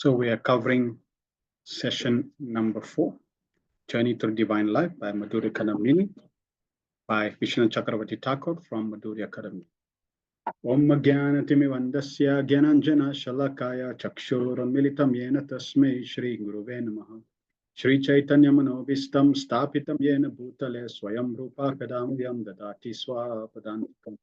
So we are covering session number 4, Journey Through Divine Life by Madhurya Kadamini, by Vishnu Chakravarti Thakur from Madhurya Academy. Om Jnanatimi Vandasya Jnananjana Shalakaya Chakshurunmilitam Yena Tasmai Shri Guruve Namaha. Shri Chaitanya Manobhistam Stapitam Yena Bhutale Swayam Rupa Kadamyam Dadati Swapadantikam.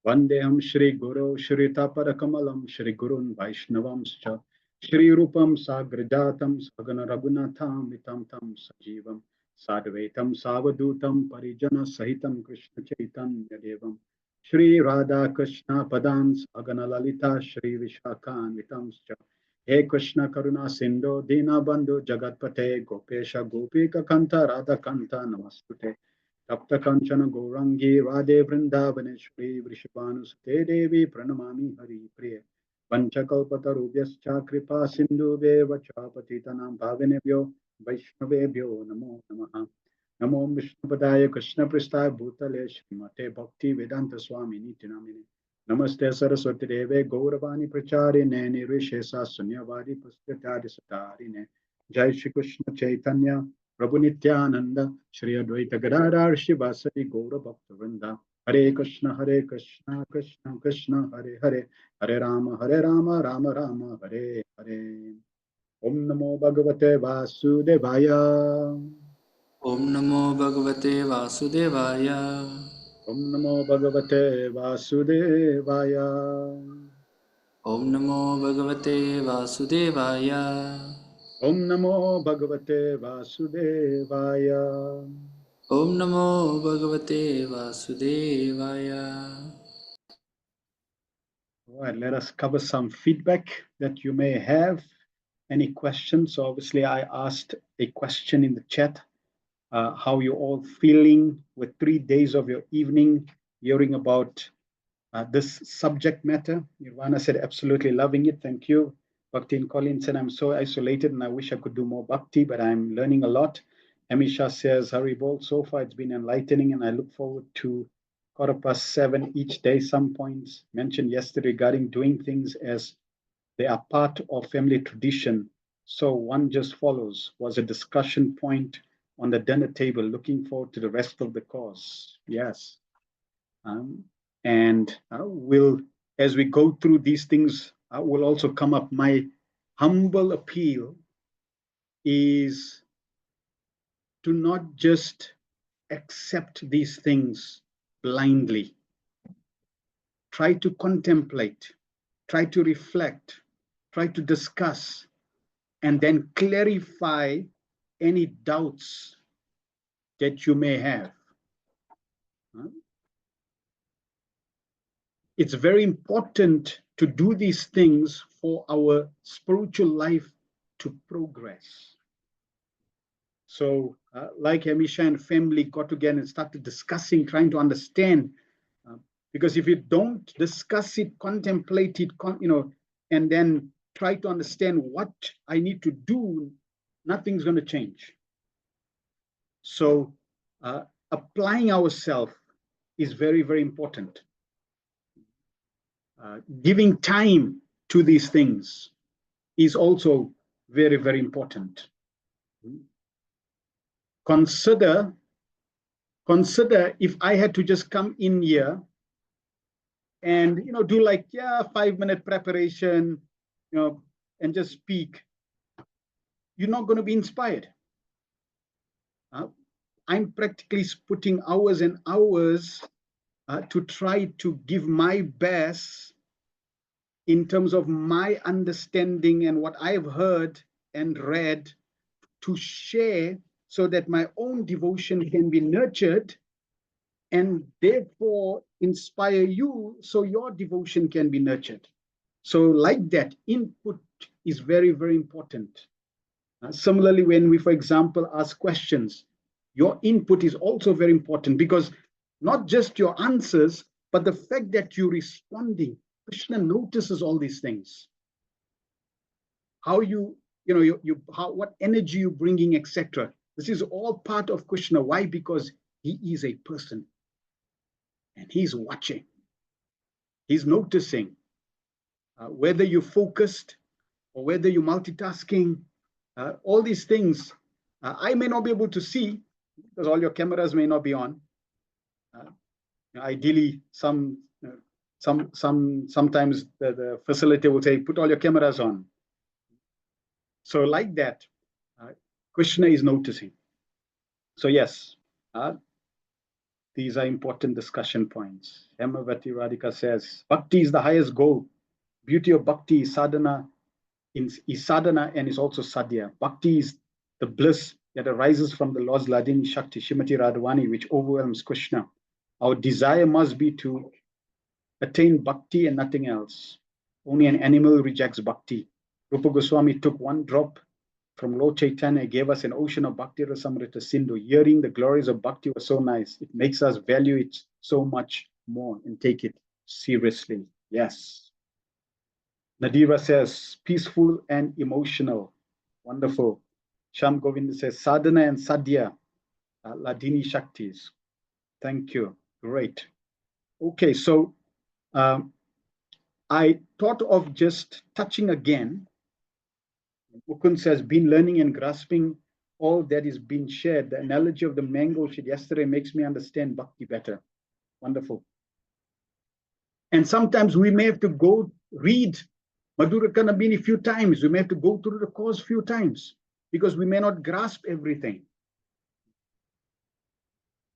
Vandeham Shri Guru Shri Taparakamalam Shri Gurun Vaishnavamscha Shri Rupam Sagrajatam Sagana Raghunatham Vitam Tam Sajivam Sadvaitam Savadutam Parijana Sahitam Krishna Chaitanya Devam Shri Radha Krishna Padam Sagana Lalita Shri Vishakhan Vitamscha He Krishna Karuna Sindhu Dina Bandhu Jagatpate Gopesha Gopika Kanta Radha Kanta Namastute Tapta Kanchana Gourangi Radhe Vrindavaneshwari Vrishabhanusute Devi Pranamami Hari Priya Panchakalpatarubhyascha Kripa Sindhube Vachapatitanam Bhavinebhyo Vaishnavebhyo Namo Namaha Namo Vishnupadaya Krishna Pristaya Bhutale Srimate Bhakti Vedanta Swami Niti Namine Namaste Saraswati Deve Gauravani Pracharine Nirvishesa Sunyavadi Pustatari Satarine Jai Shri Krishna Chaitanya Prabhu Nityananda, Shri Advaita Gadadhar Shivasari Gaura Bhakta Vrinda, Hare Krishna, Krishna Krishna, Hare Hare, Hare Rama, Rama Rama, Hare Hare. Om Namo Bhagavate Vasudevaya. Om Namo Bhagavate Vasudevaya. Om Namo Bhagavate Vasudevaya. Om Namo Bhagavate Vasudevaya. Om Namo Bhagavate Vasudevaya. Om Namo Bhagavate Vasudevaya. All right, let us cover some feedback that you may have. Any questions? So obviously, I asked a question in the chat. How you all feeling with 3 days of your evening hearing about this subject matter? Nirvana said, absolutely loving it. Thank you. Bhakti and Colin said, I'm so isolated and I wish I could do more bhakti, but I'm learning a lot. Amisha says, Haribol, so far it's been enlightening and I look forward to 7:15 each day. Some points mentioned yesterday regarding doing things as they are part of family tradition. So one just follows was a discussion point on the dinner table, looking forward to the rest of the course. Yes. And we'll, as we go through these things, will also come up. My humble appeal is to not just accept these things blindly. Try to contemplate, try to reflect, try to discuss, and then clarify any doubts that you may have. It's very important to do these things for our spiritual life to progress. So like Amisha and family got together and started discussing, trying to understand, because if you don't discuss it, contemplate it, and then try to understand what I need to do, nothing's going to change. So applying ourselves is very, very important. Giving time to these things is also very, very important. Consider if I had to just come in here and do like 5-minute preparation, and just speak. You're not going to be inspired. I'm practically putting hours and hours to try to give my best in terms of my understanding and what I've heard and read to share so that my own devotion can be nurtured and therefore inspire you so your devotion can be nurtured. So like that, input is very, very important. Similarly, when we, for example, ask questions, your input is also very important, because not just your answers, but the fact that you're responding. Krishna notices all these things. How what energy you're bringing, etc. This is all part of Krishna. Why? Because he is a person. And he's watching. He's noticing whether you're focused, or whether you're multitasking, all these things, I may not be able to see because all your cameras may not be on. Ideally, sometimes the facilitator will say, put all your cameras on. So like that, Krishna is noticing. So yes, these are important discussion points. Hemavati Radhika says, Bhakti is the highest goal. Beauty of Bhakti is sadhana, and is also sadhya. Bhakti is the bliss that arises from the Lord's Ladini Shakti, Shrimati Radhavani, which overwhelms Krishna. Our desire must be to attain bhakti and nothing else. Only an animal rejects bhakti. Rupa Goswami took one drop from Lord Chaitanya, gave us an ocean of Bhakti Rasamrita Sindhu. Hearing the glories of bhakti was so nice. It makes us value it so much more and take it seriously. Yes. Nadira says, peaceful and emotional. Wonderful. Sham Govind says, sadhana and sadhya, Ladini Shaktis. Thank you. Great. Okay, so I thought of just touching again. Mukund says, been learning and grasping all that is being shared. The analogy of the mango yesterday makes me understand bhakti better. Wonderful. And sometimes we may have to go read Madhura Kanabini a few times. We may have to go through the course a few times because we may not grasp everything.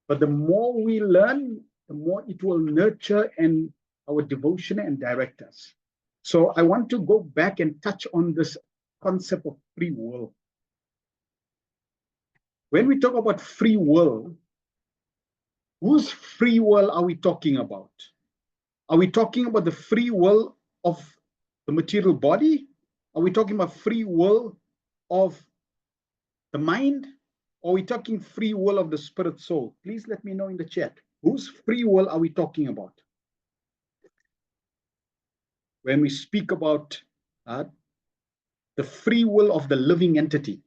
But the more we learn, the more it will nurture and our devotion and direct us. So I want to go back and touch on this concept of free will. When we talk about free will, whose free will are we talking about? Are we talking about the free will of the material body? Are we talking about free will of the mind? Or are we talking free will of the spirit soul? Please let me know in the chat. Whose free will are we talking about? When we speak about the free will of the living entity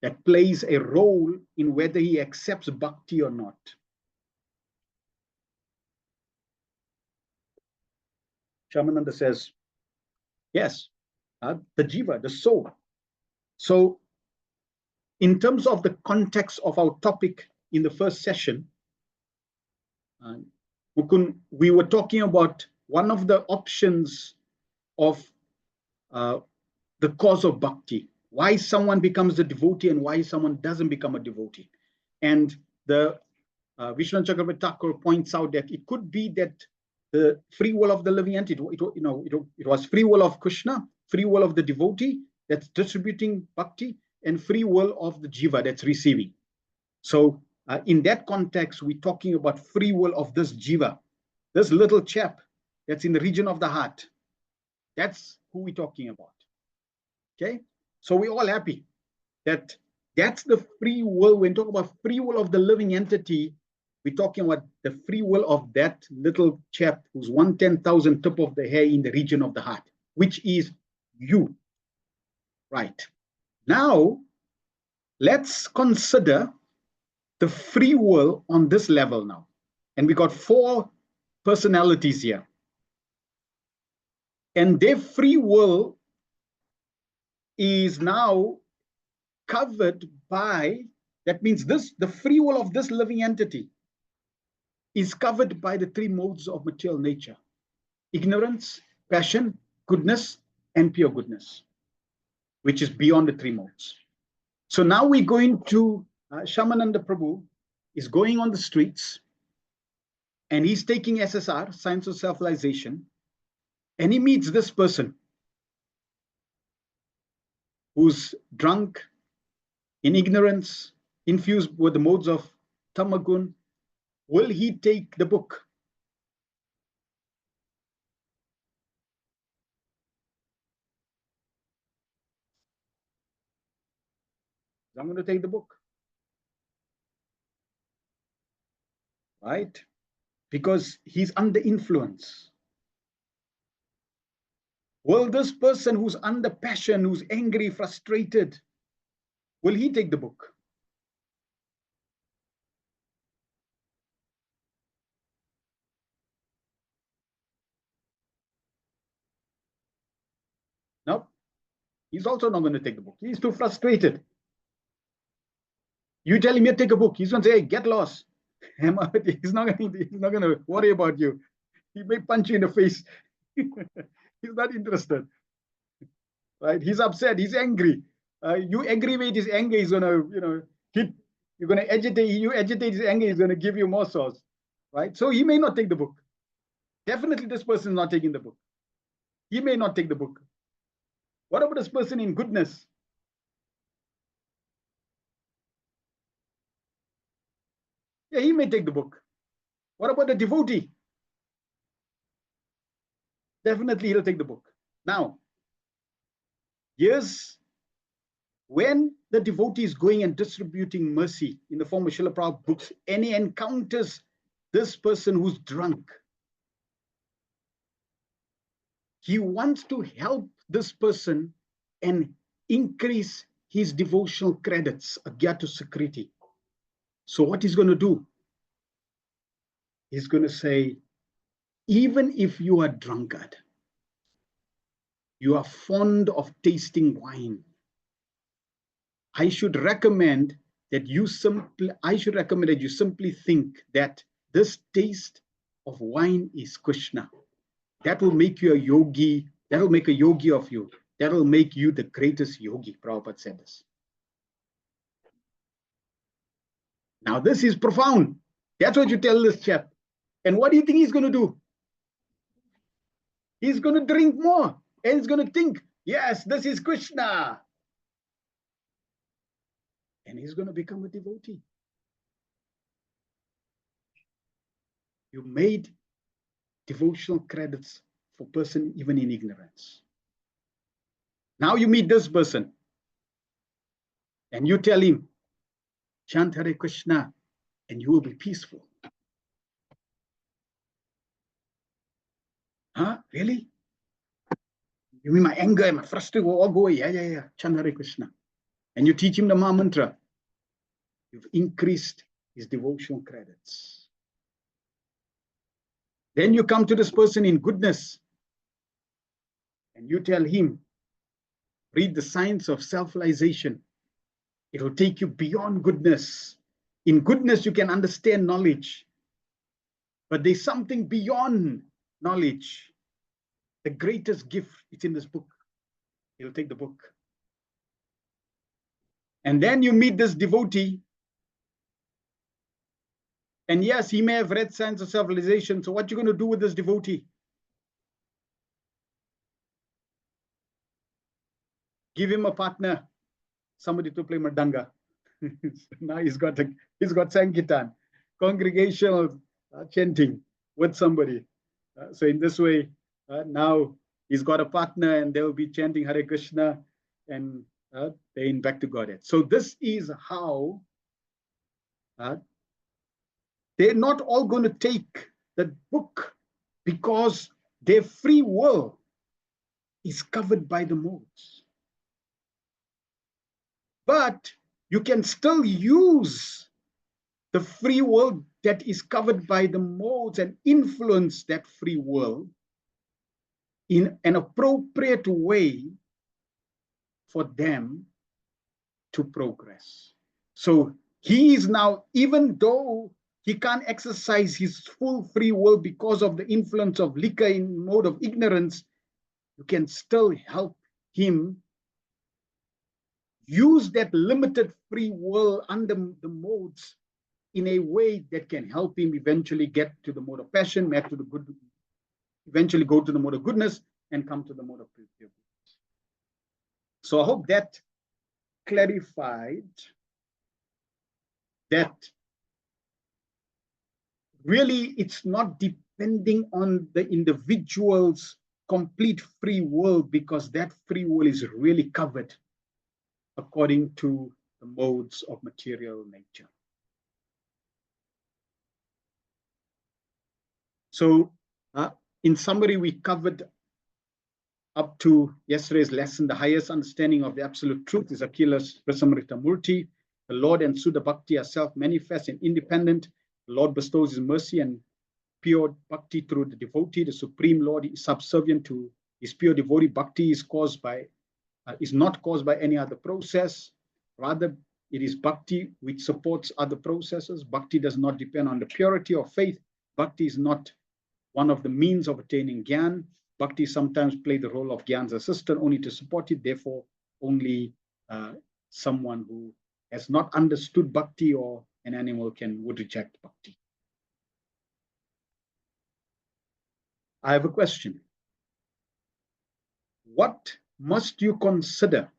that plays a role in whether he accepts bhakti or not. Shamananda says, yes, the jiva, the soul. So in terms of the context of our topic in the first session, we were talking about one of the options of the cause of bhakti, why someone becomes a devotee and why someone doesn't become a devotee. And the Vishnu Chakravarti Thakur points out that it could be that the free will of the living entity, it was free will of Krishna, free will of the devotee that's distributing bhakti, and free will of the jiva that's receiving. So in that context, we're talking about free will of this jiva, this little chap that's in the region of the heart. That's who we're talking about. Okay, so we're all happy that that's the free will. When we talk about free will of the living entity, we're talking about the free will of that little chap who's 1/10,000th tip of the hair in the region of the heart, which is you. Right. Now, let's consider the free will on this level now. And we got 4 personalities here. And their free will is now covered by, that means the free will of this living entity is covered by the 3 modes of material nature: ignorance, passion, goodness, and pure goodness, which is beyond the 3 modes. So now we're going to, Shamananda Prabhu is going on the streets and he's taking SSR, Science of Self-Realization, and he meets this person who's drunk, in ignorance, infused with the modes of tamagun. Will he take the book? I'm going to take the book. Right? Because he's under influence. Will this person who's under passion, who's angry, frustrated, will he take the book? No, He's also not going to take the book. He's too frustrated. You tell him, here, take a book. He's going to say, hey, get lost. He's not going to worry about you. He may punch you in the face. He's not interested. Right? He's upset. He's angry. You aggravate his anger. He's going to, hit. You're going to agitate. You agitate his anger. He's going to give you more sauce. Right? So he may not take the book. Definitely this person is not taking the book. He may not take the book. What about this person in goodness? Yeah, he may take the book. What about the devotee? Definitely he'll take the book. Now, yes, when the devotee is going and distributing mercy in the form of Srila Prabhupada books, and he encounters this person who's drunk, he wants to help this person and increase his devotional credits, Agyata Sukriti. So what he's going to do? He's going to say, even if you are drunkard, you are fond of tasting wine, I should recommend that you simply think that this taste of wine is Krishna. That will make you a yogi. That will make a yogi of you. That will make you the greatest yogi, Prabhupada said this. Now this is profound. That's what you tell this chap. And what do you think he's going to do? He's going to drink more. And he's going to think, yes, this is Krishna. And he's going to become a devotee. You made devotional credits for person even in ignorance. Now you meet this person and you tell him, chant Hare Krishna, and you will be peaceful. Huh? Really? You mean my anger and my frustration will all go away? Yeah. Chant Hare Krishna. And you teach him the Maha Mantra. You've increased his devotional credits. Then you come to this person in goodness and you tell him, read the science of self-realization. It will take you beyond goodness. In goodness, you can understand knowledge. But there's something beyond knowledge. The greatest gift, it's in this book. He'll take the book. And then you meet this devotee. And yes, he may have read Science of Self-Realization. So what you going to do with this devotee? Give him a partner, somebody to play Mridanga. Now he's got Sankirtan, congregational chanting with somebody. So in this way, now he's got a partner and they will be chanting Hare Krishna and they're back to Godhead. So this is how they're not all going to take the book because their free will is covered by the modes. But you can still use the free will that is covered by the modes and influence that free will in an appropriate way for them to progress. So he is now, even though he can't exercise his full free will because of the influence of liquor in mode of ignorance, you can still help him use that limited free will under the modes in a way that can help him eventually get to the mode of passion, get to the good, eventually go to the mode of goodness and come to the mode of pure. So I hope that clarified that really it's not depending on the individual's complete free will, because that free will is really covered according to the modes of material nature. So in summary, we covered up to yesterday's lesson, the highest understanding of the absolute truth is Akhila's Rasamrita Murti. The Lord and Suddha Bhakti are self-manifest and independent. The Lord bestows his mercy and pure bhakti through the devotee. The Supreme Lord is subservient to his pure devotee. Bhakti is caused by is not caused by any other process. Rather, it is bhakti which supports other processes. Bhakti does not depend on the purity of faith. Bhakti is not one of the means of attaining Gyan. Bhakti sometimes play the role of Gyan's assistant only to support it. Therefore, only someone who has not understood Bhakti or an animal would reject Bhakti. I have a question. What must you consider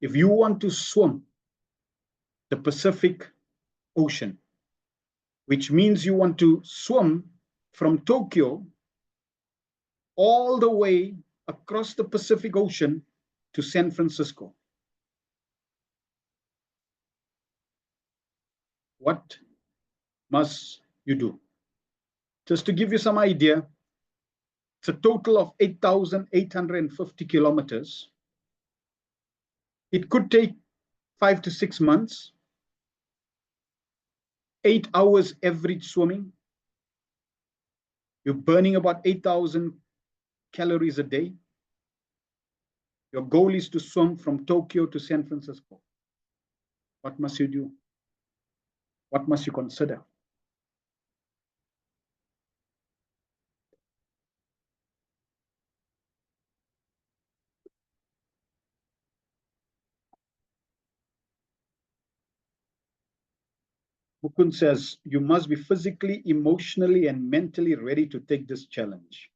if you want to swim the Pacific Ocean, which means you want to swim from Tokyo all the way across the Pacific Ocean to San Francisco? What must you do? Just to give you some idea, it's a total of 8,850 kilometers. It could take 5 to 6 months, 8 hours average swimming. You're burning about 8,000 calories a day. Your goal is to swim from Tokyo to San Francisco. What must you do? What must you consider? Mukund says, you must be physically, emotionally, and mentally ready to take this challenge.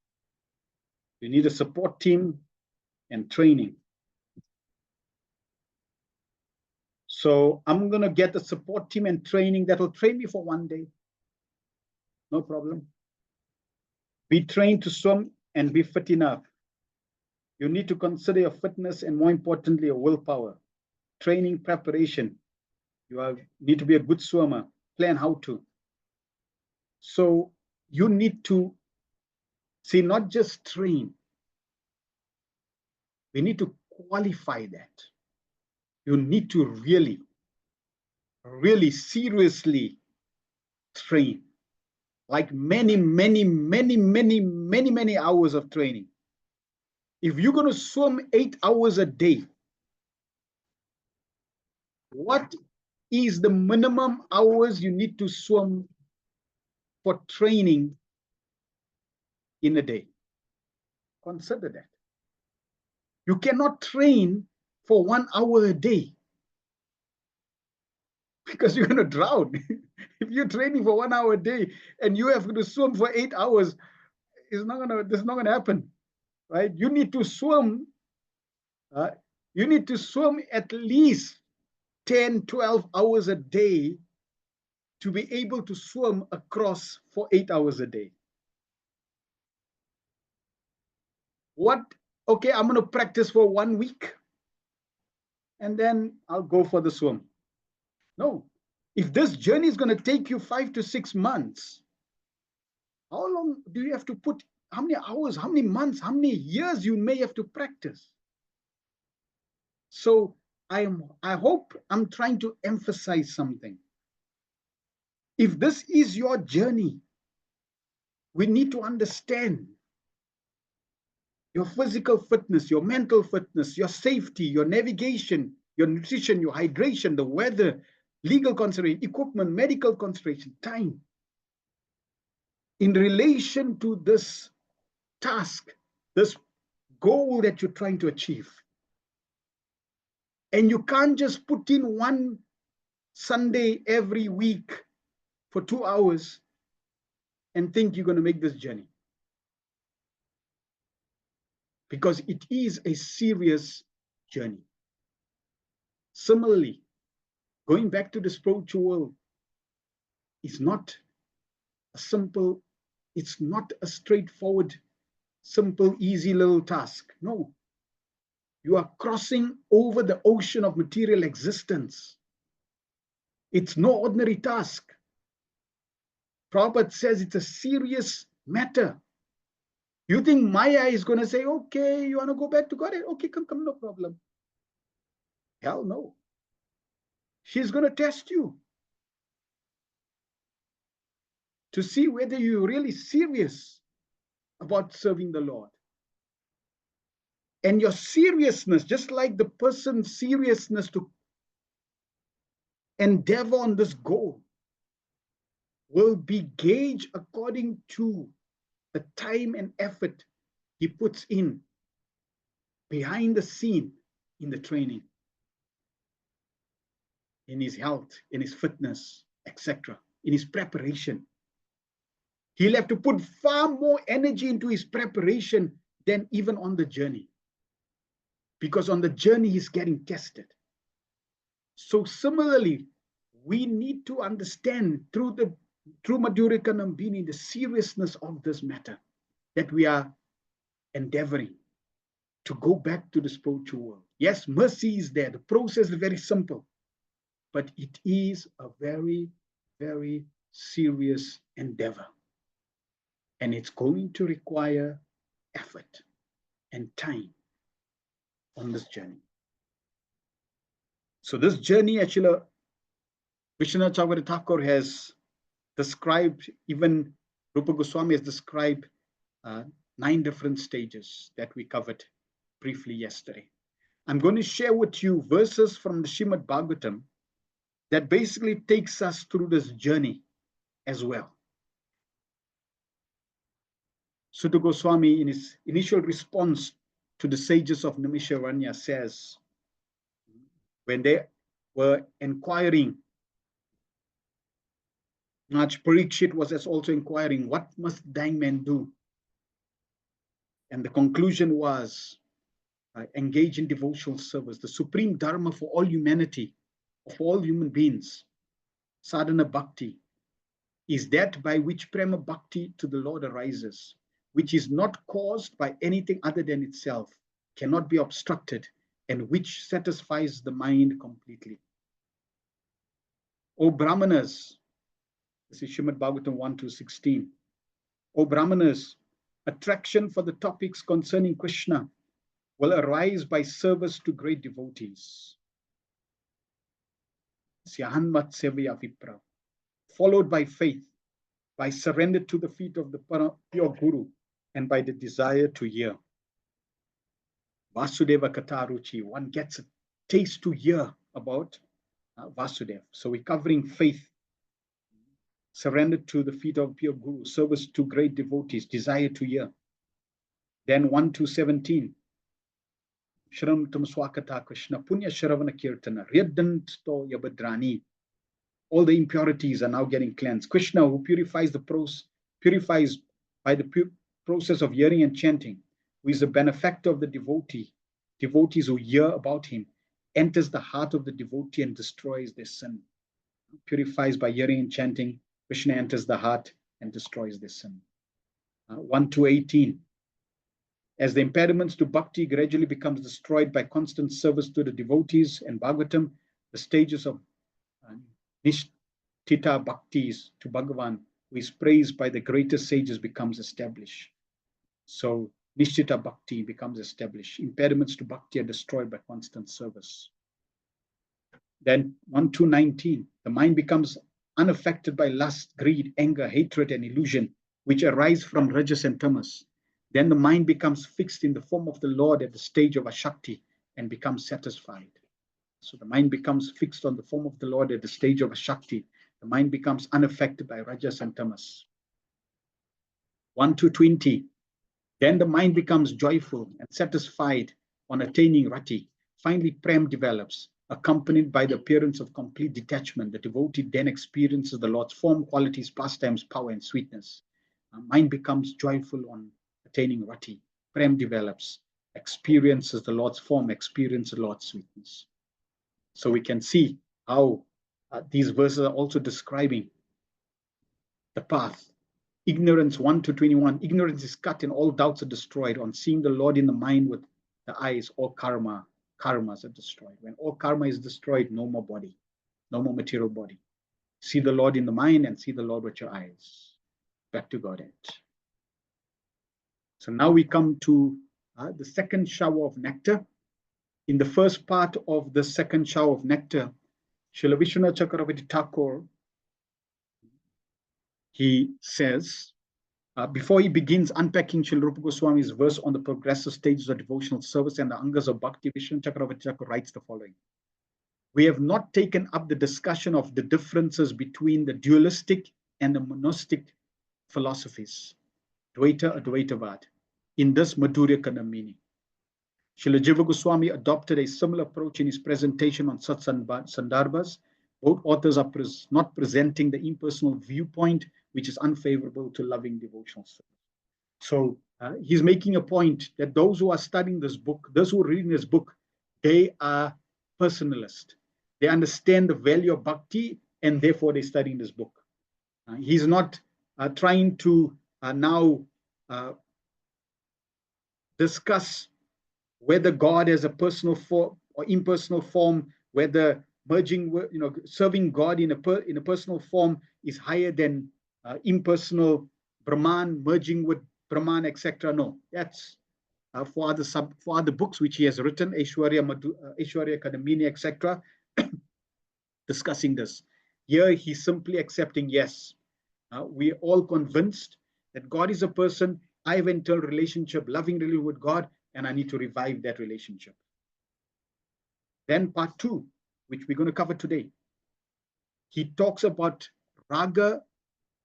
You need a support team and training. So I'm going to get a support team and training that will train me for 1 day. No problem. Be trained to swim and be fit enough. You need to consider your fitness and, more importantly, your willpower. Training, preparation. You need to be a good swimmer. Plan how to. So you need to see, not just train. We need to qualify that. You need to really, really seriously train. Like many hours of training. If you're going to swim 8 hours a day, what is the minimum hours you need to swim for training in a day? Consider that. You cannot train for 1 hour a day because you're going to drown. If you're training for 1 hour a day and you have to swim for 8 hours, this is not going to happen, right? You need to swim. You need to swim at least 10, 12 hours a day to be able to swim across for 8 hours a day. What? Okay, I'm going to practice for 1 week and then I'll go for the swim. No. If this journey is going to take you 5 to 6 months, how long do you have to put, how many hours, how many months, how many years you may have to practice? So I hope I'm trying to emphasize something. If this is your journey, we need to understand your physical fitness, your mental fitness, your safety, your navigation, your nutrition, your hydration, the weather, legal consideration, equipment, medical consideration, time. In relation to this task, this goal that you're trying to achieve. And you can't just put in one Sunday every week for 2 hours and think you're going to make this journey. Because it is a serious journey. Similarly, going back to the spiritual world is not a simple, it's not a straightforward, simple, easy little task. No. You are crossing over the ocean of material existence. It's no ordinary task. Prabhupada says it's a serious matter. You think Maya is going to say, okay, you want to go back to God? Okay, come, no problem. Hell no. She's going to test you to see whether you're really serious about serving the Lord. And your seriousness, just like the person's seriousness to endeavor on this goal, will be gauged according to the time and effort he puts in behind the scene in the training, in his health, in his fitness, etc., in his preparation. He'll have to put far more energy into his preparation than even on the journey, because on the journey he's getting tested. So similarly, we need to understand through Madhurika Nambini the seriousness of this matter, that we are endeavoring to go back to the spiritual world. Yes, mercy is there. The process is very simple, but it is a very, very serious endeavor. And it's going to require effort and time on this journey. So this journey, actually, Vishwanath Chakravarti Thakur has described, even Rupa Goswami has described 9 different stages that we covered briefly yesterday. I'm going to share with you verses from the Srimad Bhagavatam that basically takes us through this journey as well. Sutta Goswami, in his initial response to the sages of Naimisharanya, says, when they were inquiring, Raj Parikshit was also inquiring, what must dying men do? And the conclusion was, engage in devotional service, the supreme dharma for all humanity, of all human beings. Sadhana bhakti is that by which prema bhakti to the Lord arises, which is not caused by anything other than itself, cannot be obstructed, and which satisfies the mind completely. O Brahmanas, this is Srimad Bhagavatam 1-16. O Brahmanas, attraction for the topics concerning Krishna will arise by service to great devotees. Syahanmat sevya vipra, followed by faith, by surrender to the feet of the pure Guru, and by the desire to hear. Vasudeva Kataruchi, one gets a taste to hear about Vasudeva. So we're covering faith, surrender to the feet of pure Guru, service to great devotees, desire to hear. Then 1-17. Shravantam Swakata Krishna, Punya Shravana Kirtana, Ryadanto Yabadrani. All the impurities are now getting cleansed. Krishna, who purifies by the process of hearing and chanting, who is the benefactor of the devotee, devotees who hear about him, enters the heart of the devotee and destroys their sin. Purifies by hearing and chanting, Krishna enters the heart and destroys their sin. 1-18. As the impediments to bhakti gradually becomes destroyed by constant service to the devotees and Bhagavatam, the stages of Nishtita bhaktis to Bhagavan, who is praised by the greatest sages, becomes established. So Nishtita bhakti becomes established. Impediments to bhakti are destroyed by constant service. Then 1-19, the mind becomes unaffected by lust, greed, anger, hatred, and illusion, which arise from rajas and tamas. Then the mind becomes fixed in the form of the Lord at the stage of Ashakti and becomes satisfied. So the mind becomes fixed on the form of the Lord at the stage of Ashakti. The mind becomes unaffected by rajas and tamas. 1-20. Then the mind becomes joyful and satisfied on attaining rati. Finally, prem develops, accompanied by the appearance of complete detachment. The devotee then experiences the Lord's form, qualities, pastimes, power, and sweetness. Mind becomes joyful on attaining rati. Prem develops, experiences the Lord's form, experiences the Lord's sweetness. So we can see how these verses are also describing the path. Ignorance 1-21. Ignorance is cut and all doubts are destroyed. On seeing the Lord in the mind with the eyes, all karmas are destroyed. When all karma is destroyed, no more body, no more material body. See the Lord in the mind and see the Lord with your eyes. Back to Godhead. So now we come to the second shower of nectar. In the first part of the second shower of nectar, Srila Vishwanath Chakravarti Thakur, he says, Before he begins unpacking Srila Rupa Goswami's verse on the progressive stages of devotional service and the angas of bhakti, Vishnu Chakravarti Thakur writes the following. We have not taken up the discussion of the differences between the dualistic and the monistic philosophies, Dvaita, Advaitavad, in this Madhurya Kanamini. Srila Jiva Goswami adopted a similar approach in his presentation on Sat Sandarbhas. Both authors are not presenting the impersonal viewpoint, which is unfavorable to loving devotional service. So he's making a point that those who are studying this book, those who are reading this book, they are personalist. They understand the value of bhakti, and therefore they're studying this book. He's not trying to now discuss whether God has a personal form or impersonal form, whether merging, serving God in a personal form is higher than impersonal Brahman, merging with Brahman, etc. No, that's for other books which he has written, Aishwarya Kadamini, etc. discussing this. Here he's simply accepting, yes, we're all convinced that God is a person. I have an internal relationship, loving relationship with God, and I need to revive that relationship. Then part 2, which we're going to cover today, he talks about Raga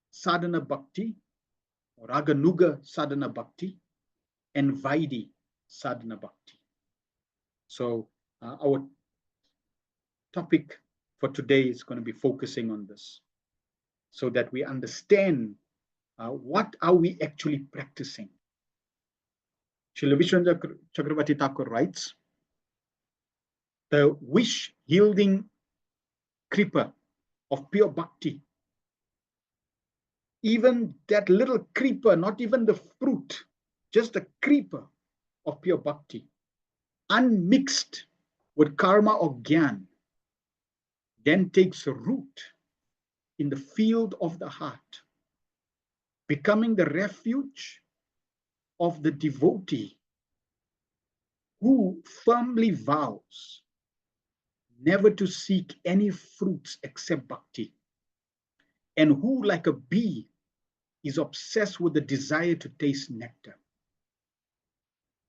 Sadhana Bhakti, or Raga Nuga Sadhana Bhakti, and Vaidhi Sadhana Bhakti. So our topic for today is going to be focusing on this, so that we understand what are we actually practicing. Srila Vishnu Chakravarti Thakur writes, the wish-yielding creeper of pure bhakti, even that little creeper, not even the fruit, just a creeper of pure bhakti, unmixed with karma or gyan, then takes root in the field of the heart, becoming the refuge of the devotee who firmly vows never to seek any fruits except bhakti, and who, like a bee, is obsessed with the desire to taste nectar.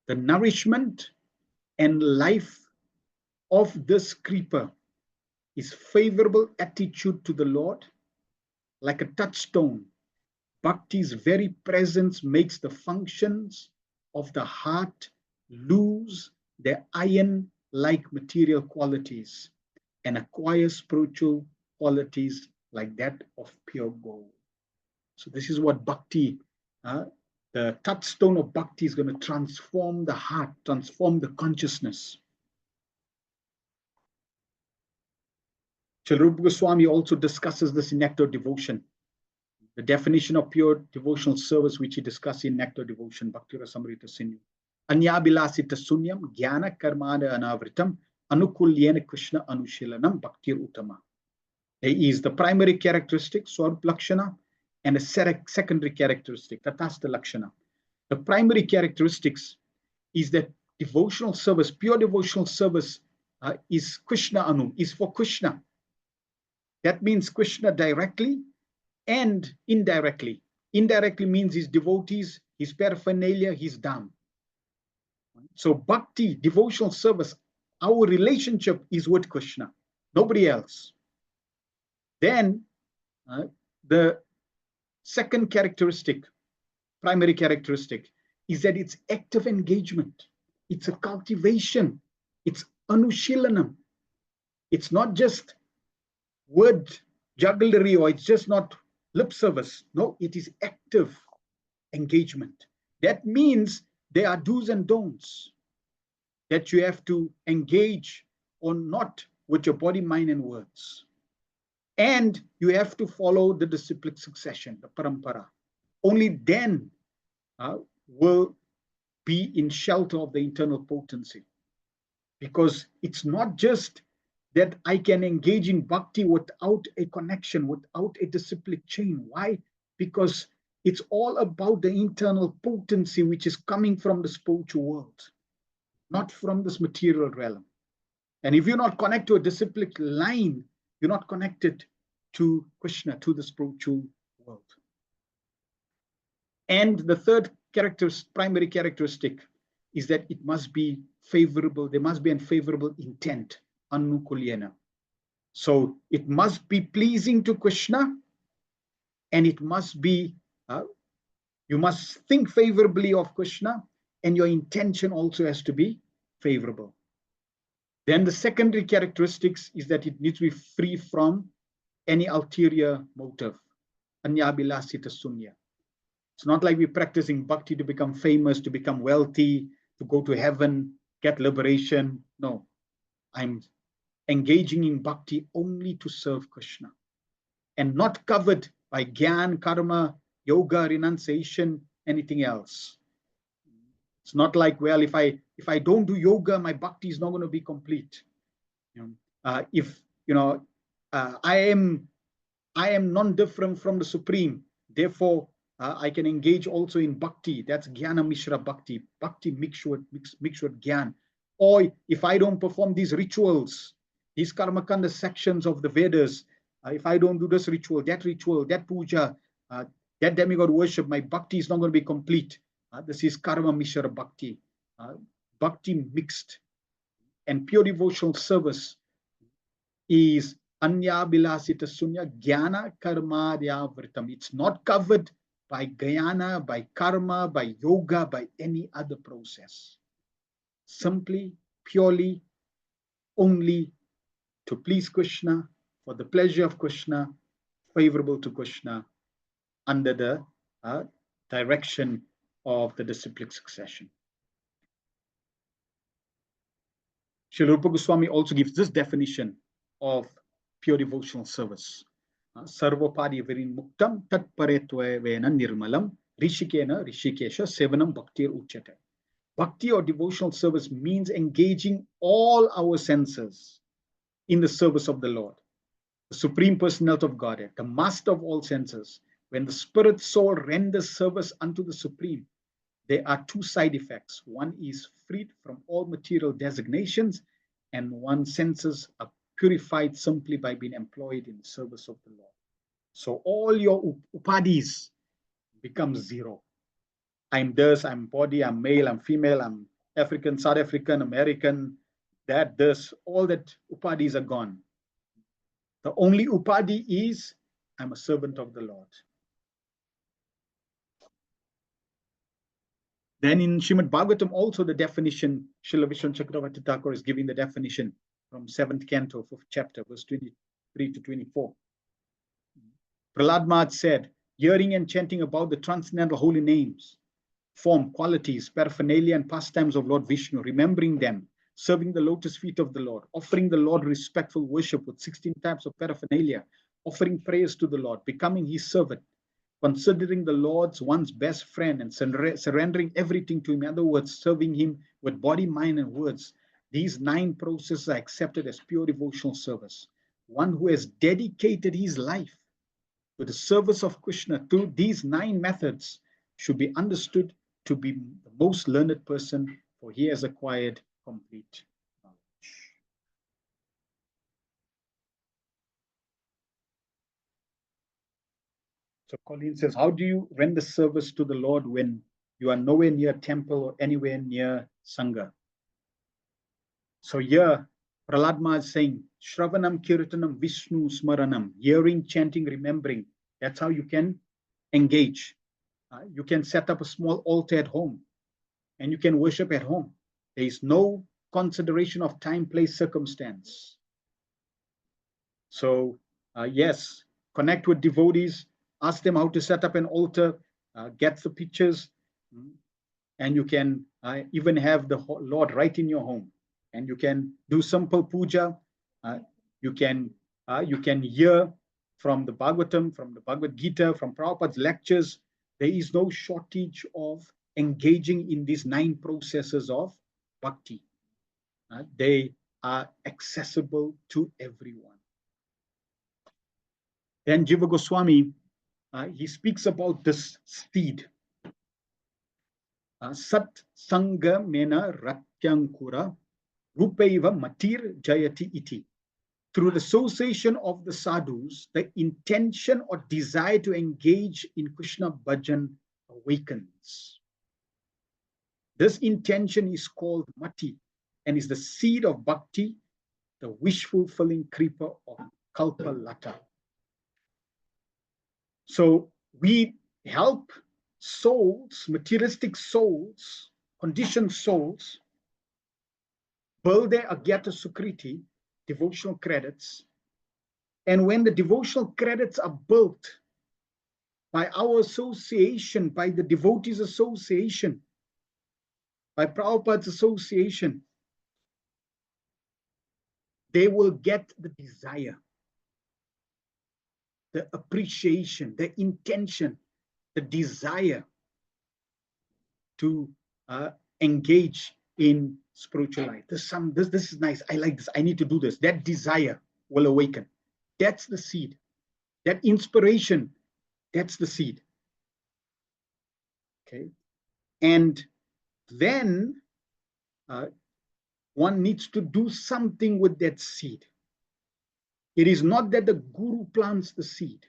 The nourishment and life of this creeper is favorable attitude to the Lord. Like a touchstone, bhakti's very presence makes the functions of the heart lose their iron-like material qualities and acquire spiritual qualities like that of pure gold. So this is what bhakti, the touchstone of bhakti is going to transform the heart, transform the consciousness. Srila Rupa Goswami also discusses this in Nectar Devotion, the definition of pure devotional service, which he discusses in Nectar Devotion, Bhakti Rasamrita Sindhu. Anyabilasita sunyam jnana karmana anavritam anukulyena Krishna anushilanam bhaktir uttama. There is the primary characteristic, Swarup Lakshana, and a secondary characteristic, Tatastha Lakshana. The primary characteristics is that devotional service, pure devotional service is Krishna Anu, is for Krishna. That means Krishna directly and indirectly. Indirectly means his devotees, his paraphernalia, his dham. So bhakti, devotional service, our relationship is with Krishna, nobody else. Then the second characteristic, primary characteristic, is that it's active engagement. It's a cultivation. It's anushilanam. It's not just word jugglery, or it's just not lip service. No, it is active engagement. That means there are do's and don'ts that you have to engage or not with your body, mind, and words. And you have to follow the disciplic succession, the parampara. Only then will be in shelter of the internal potency. Because it's not just that I can engage in bhakti without a connection, without a disciplic chain. Why? Because it's all about the internal potency which is coming from the spiritual world, not from this material realm. And if you're not connected to a disciplic line, you're not connected to Krishna, to the spiritual world. And the third primary characteristic is that it must be favorable. There must be a favorable intent. Anukulyena. So it must be pleasing to Krishna, and it must be, you must think favorably of Krishna, and your intention also has to be favorable. Then the secondary characteristics is that it needs to be free from any ulterior motive. Anyabhilasita sunya. It's not like we're practicing bhakti to become famous, to become wealthy, to go to heaven, get liberation. No, I'm engaging in bhakti only to serve Krishna and not covered by gyan, karma, yoga, renunciation, anything else. It's not like, well, if I don't do yoga, my bhakti is not going to be complete. I am non-different from the Supreme, therefore I can engage also in bhakti. That's Jnana Mishra Bhakti. Bhakti mixed with Gyan. Or if I don't perform these rituals, these Karmakanda sections of the Vedas, if I don't do this ritual, that puja, that demigod worship, my bhakti is not going to be complete. This is Karma Mishra Bhakti. Bhakti mixed. And pure devotional service is Anyabhilasita Sunya Jnana Karmadya Vritam. It's not covered by Jnana, by karma, by yoga, by any other process. Simply, purely, only to please Krishna, for the pleasure of Krishna, favorable to Krishna, under the direction of the disciplic succession. Srila Rupa Goswami also gives this definition of pure devotional service. Sarvopadi virin muktam tat paretvena nirmalam rishikena rishikesha sevanam bhaktir uchate. Bhakti or devotional service means engaging all our senses in the service of the Lord, the Supreme Personality of Godhead, the master of all senses. When the spirit soul renders service unto the Supreme, there are two side effects. One is freed from all material designations, and one's senses are purified simply by being employed in the service of the Lord. So all your upadis become zero. I'm this, I'm body, I'm male, I'm female, I'm African, South African, American, that, this, all that upadis are gone. The only upadi is, I'm a servant of the Lord. Then in Srimad Bhagavatam also the definition, Srila Vishnu Chakravarti Thakur is giving the definition from 7th canto, 5th chapter, verse 23 to 24. Prahlad Maharaj said, hearing and chanting about the transcendental holy names, form, qualities, paraphernalia and pastimes of Lord Vishnu, remembering them, serving the lotus feet of the Lord, offering the Lord respectful worship with 16 types of paraphernalia, offering prayers to the Lord, becoming his servant, considering the Lord's one's best friend and surrendering everything to him. In other words, serving him with body, mind, and words. These 9 processes are accepted as pure devotional service. One who has dedicated his life to the service of Krishna through these 9 methods should be understood to be the most learned person, for he has acquired complete knowledge. So Colleen says, how do you render service to the Lord when you are nowhere near temple or anywhere near Sangha? So here, Prahlad Maharaj is saying, Shravanam Kirtanam Vishnu Smaranam, hearing, chanting, remembering. That's how you can engage. You can set up a small altar at home and you can worship at home. There is no consideration of time, place, circumstance. So yes, connect with devotees, ask them how to set up an altar, get the pictures, and you can even have the Lord right in your home. And you can do simple puja. You can hear from the Bhagavatam, from the Bhagavad Gita, from Prabhupada's lectures. There is no shortage of engaging in these 9 processes of bhakti. They are accessible to everyone. Then Jiva Goswami, he speaks about this steed. Sat Sangha Mena Ratyankura Rupaiva Matir Jayati Iti. Through the association of the sadhus, the intention or desire to engage in Krishna bhajan awakens. This intention is called Mati and is the seed of Bhakti, the wish-fulfilling creeper of Kalpa Lata. So we help souls, materialistic souls, conditioned souls, build their Agyata Sukriti, devotional credits. And when the devotional credits are built by our association, by the devotees association, by Prabhupada's association, they will get the desire, the appreciation, the intention, the desire to engage in spiritual life. This is nice. I like this. I need to do this. That desire will awaken. That's the seed. That inspiration, that's the seed. Okay. And then one needs to do something with that seed. It is not that the guru plants the seed,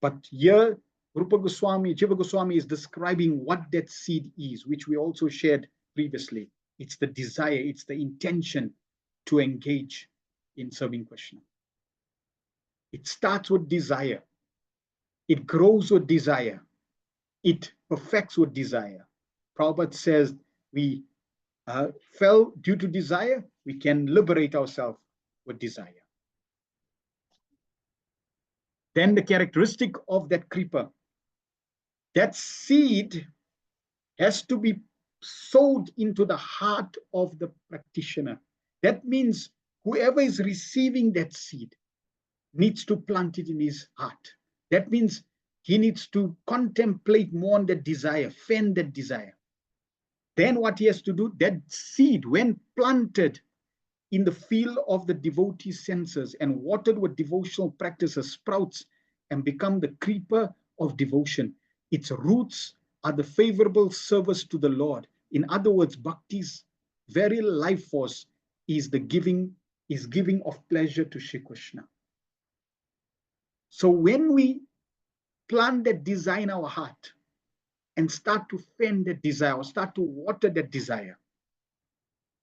but here Rupa Goswami, Jiva Goswami is describing what that seed is, which we also shared previously. It's the desire, it's the intention to engage in serving Krishna. It starts with desire. It grows with desire. It perfects with desire. Prabhupada says we fell due to desire, we can liberate ourselves with desire. Then the characteristic of that creeper, that seed has to be sowed into the heart of the practitioner. That means whoever is receiving that seed needs to plant it in his heart. That means he needs to contemplate more on that desire, fan that desire. Then what he has to do, that seed, when planted in the field of the devotee senses and watered with devotional practices, sprouts and become the creeper of devotion. Its roots are the favorable service to the Lord. In other words, Bhakti's very life force is the giving of pleasure to Shri Krishna. So when we plant that desire in our heart and start to fan that desire, or start to water that desire.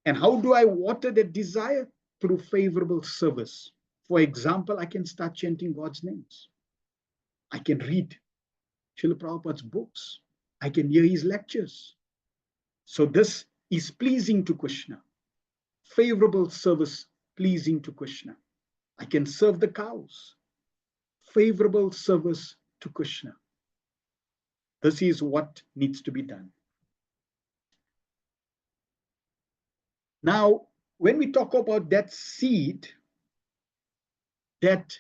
And how do I water that desire? Through favorable service. For example, I can start chanting God's names. I can read Srila Prabhupada's books. I can hear his lectures. So this is pleasing to Krishna. Favorable service pleasing to Krishna. I can serve the cows. Favorable service to Krishna. This is what needs to be done. Now, when we talk about that seed that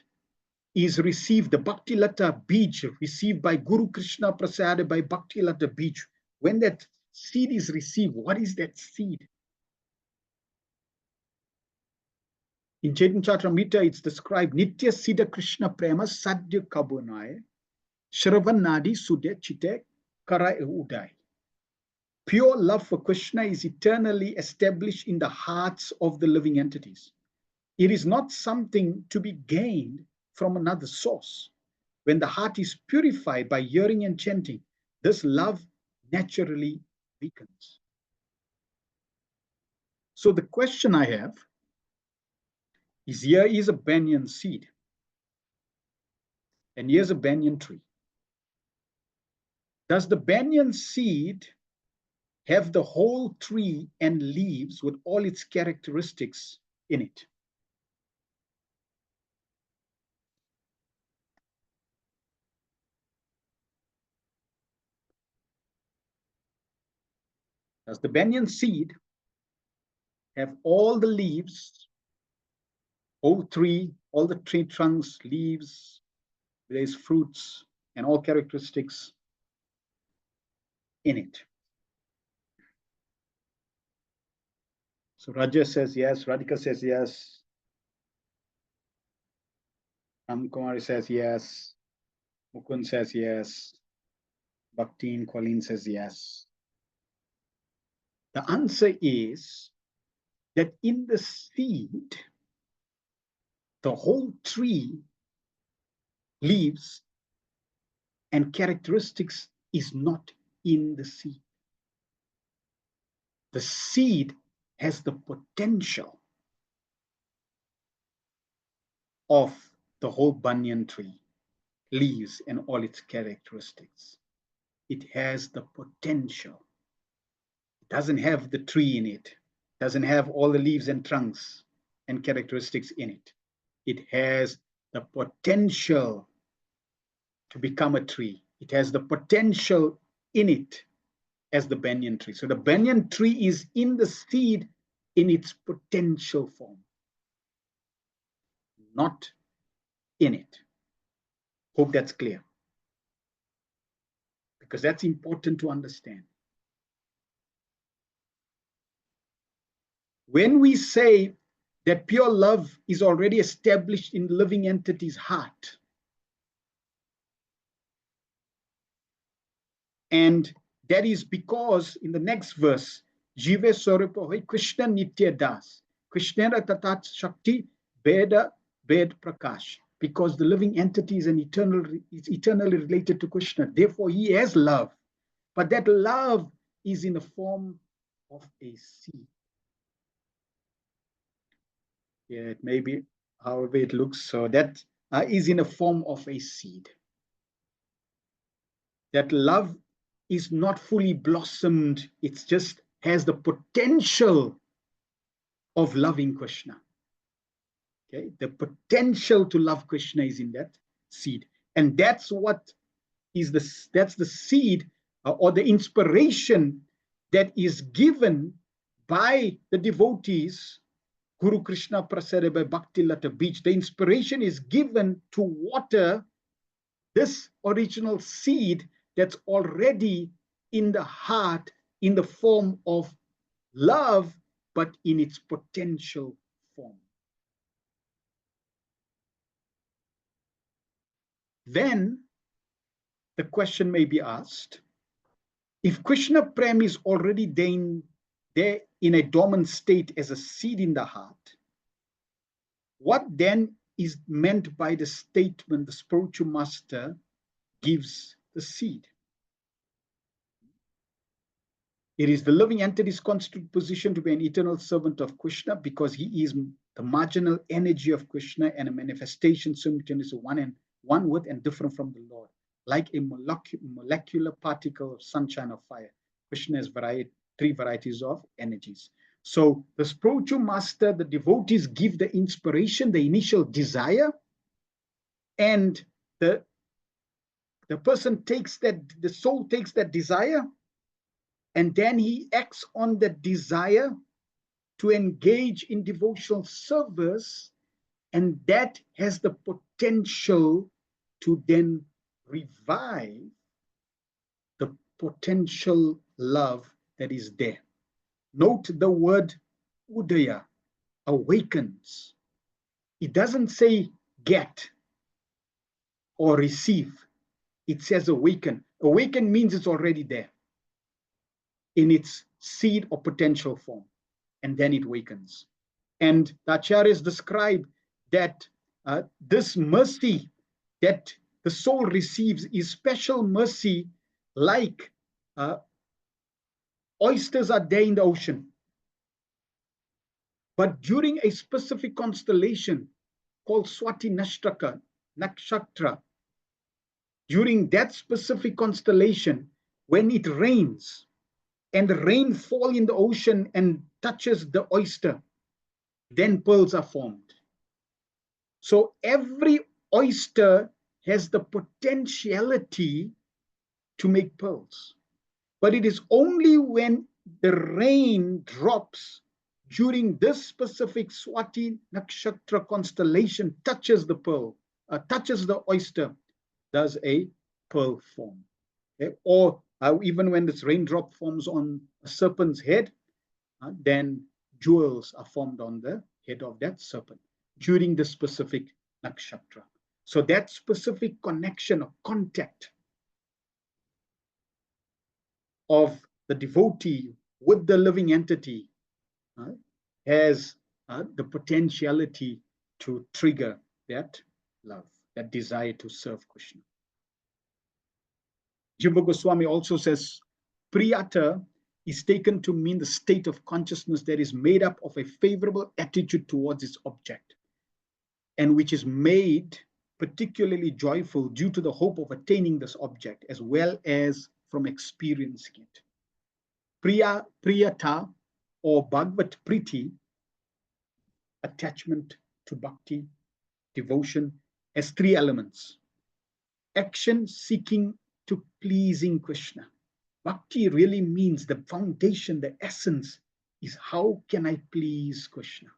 is received, the Bhakti Lata Bij, received by Guru Krishna Prasad by Bhakti Lata Bij, when that seed is received, what is that seed? In Chaitanya Charitamrita, it's described, Nitya Siddha Krishna Prema Sadhya Kabunaya, Shravan Nadi Sudya Chite Kara Udai. Pure love for Krishna is eternally established in the hearts of the living entities. It is not something to be gained from another source. When the heart is purified by hearing and chanting, this love naturally weakens. So the question I have is, here is a banyan seed, and here's a banyan tree. Does the banyan seed have the whole tree and leaves with all its characteristics in it? Does the banyan seed have all the leaves, whole tree, all the tree trunks, leaves, there's fruits, and all characteristics in it? So Raja says yes, Radhika says yes, Kumari says yes, Mukund says yes, Bhakti and Colleen says yes. The answer is that in the seed, the whole tree, leaves, and characteristics is not in the seed. The seed has the potential of the whole banyan tree, leaves and all its characteristics. It has the potential. It doesn't have the tree in it. It doesn't have all the leaves and trunks and characteristics in it. It has the potential to become a tree. It has the potential in it as the banyan tree. So the banyan tree is in the seed in its potential form, not in it. Hope that's clear, because that's important to understand. When we say that pure love is already established in the living entity's heart, and that is because in the next verse, Jive Swarupa Hoy Krishna Nitya Das, Krishna Tatat Shakti Beda Bed Prakash, because the living entity is eternally related to Krishna. Therefore, he has love. But that love is in the form of a seed. Yeah, it may be however it looks. So that is in a form of a seed. That love is not fully blossomed. It just has the potential of loving Krishna. Okay, the potential to love Krishna is in that seed, and that's what is that's the seed or the inspiration that is given by the devotees. Guru Krishna Prasada by Bhakti Lata Beach. The inspiration is given to water this original seed that's already in the heart in the form of love, but in its potential form. Then the question may be asked, if Krishna Prem is already there in a dormant state as a seed in the heart, what then is meant by the statement the spiritual master gives the seed? It is the living entity's constant position to be an eternal servant of Krishna because he is the marginal energy of Krishna and a manifestation simultaneously one with and different from the Lord. Like a molecular particle of sunshine or fire, Krishna has three varieties of energies. So the spiritual master, the devotees give the inspiration, the initial desire, and the person takes that, the soul takes that desire, and then he acts on that desire to engage in devotional service, and that has the potential to then revive the potential love that is there. Note the word udaya, awakens. It doesn't say get or receive. It says awaken. Awaken means it's already there in its seed or potential form, and then it wakens. And the acharyas describe that this mercy that the soul receives is special mercy, like oysters are there in the ocean. But during a specific constellation called Swati Nakshatra, during that specific constellation, when it rains and the rain falls in the ocean and touches the oyster, then pearls are formed. So every oyster has the potentiality to make pearls. But it is only when the rain drops during this specific Swati Nakshatra constellation touches the pearl, touches the oyster, does a pearl form. Okay? Or even when this raindrop forms on a serpent's head, then jewels are formed on the head of that serpent during the specific nakshatra. So that specific connection or contact of the devotee with the living entity has the potentiality to trigger that love, that desire to serve Krishna. Jiva Goswami also says, Priyata is taken to mean the state of consciousness that is made up of a favorable attitude towards its object, and which is made particularly joyful due to the hope of attaining this object, as well as from experiencing it. Priyata or Bhagavad Priti, attachment to bhakti, devotion, has three elements. Action seeking to pleasing Krishna. Bhakti really means the foundation, the essence is how can I please Krishna?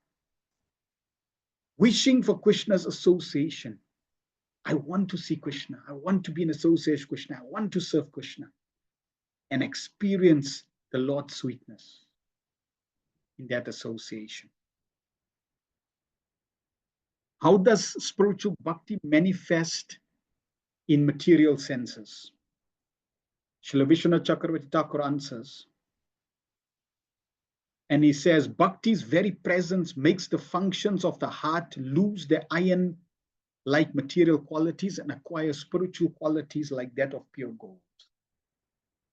Wishing for Krishna's association. I want to see Krishna. I want to be in association with Krishna. I want to serve Krishna and experience the Lord's sweetness in that association. How does spiritual bhakti manifest in material senses? Srila Vishwanath Chakravarti Thakur answers, and he says, Bhakti's very presence makes the functions of the heart lose their iron-like material qualities and acquire spiritual qualities like that of pure gold.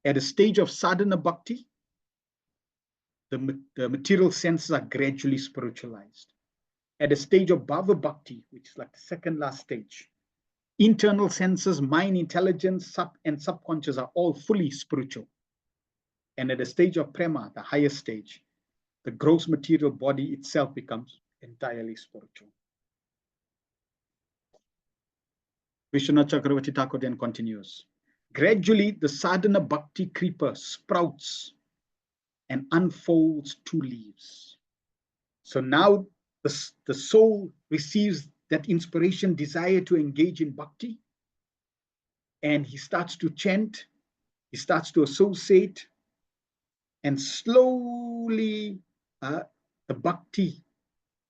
At a stage of sadhana bhakti, the material senses are gradually spiritualized. At a stage of bhava bhakti, which is like the second last stage, internal senses, mind, intelligence, and subconscious are all fully spiritual. And at a stage of prema, the highest stage, the gross material body itself becomes entirely spiritual. Vishwanath Chakravarti Thakur then continues. Gradually, the sadhana bhakti creeper sprouts and unfolds two leaves. So now the soul receives that inspiration, desire to engage in bhakti, and he starts to chant, he starts to associate, and slowly the bhakti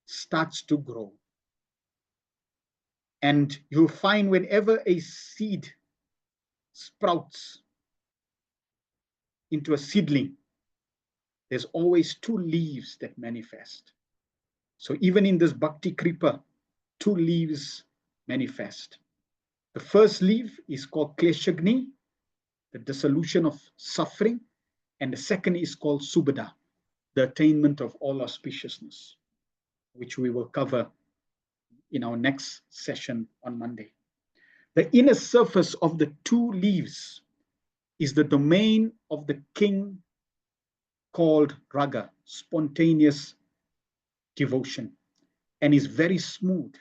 starts to grow. And you'll find whenever a seed sprouts into a seedling, there's always two leaves that manifest. So even in this bhakti creeper, two leaves manifest. The first leaf is called Kleshagni, the dissolution of suffering, and the second is called Subhada, the attainment of all auspiciousness, which we will cover in our next session on Monday. The inner surface of the two leaves is the domain of the king called Raga, spontaneous devotion, and is very smooth,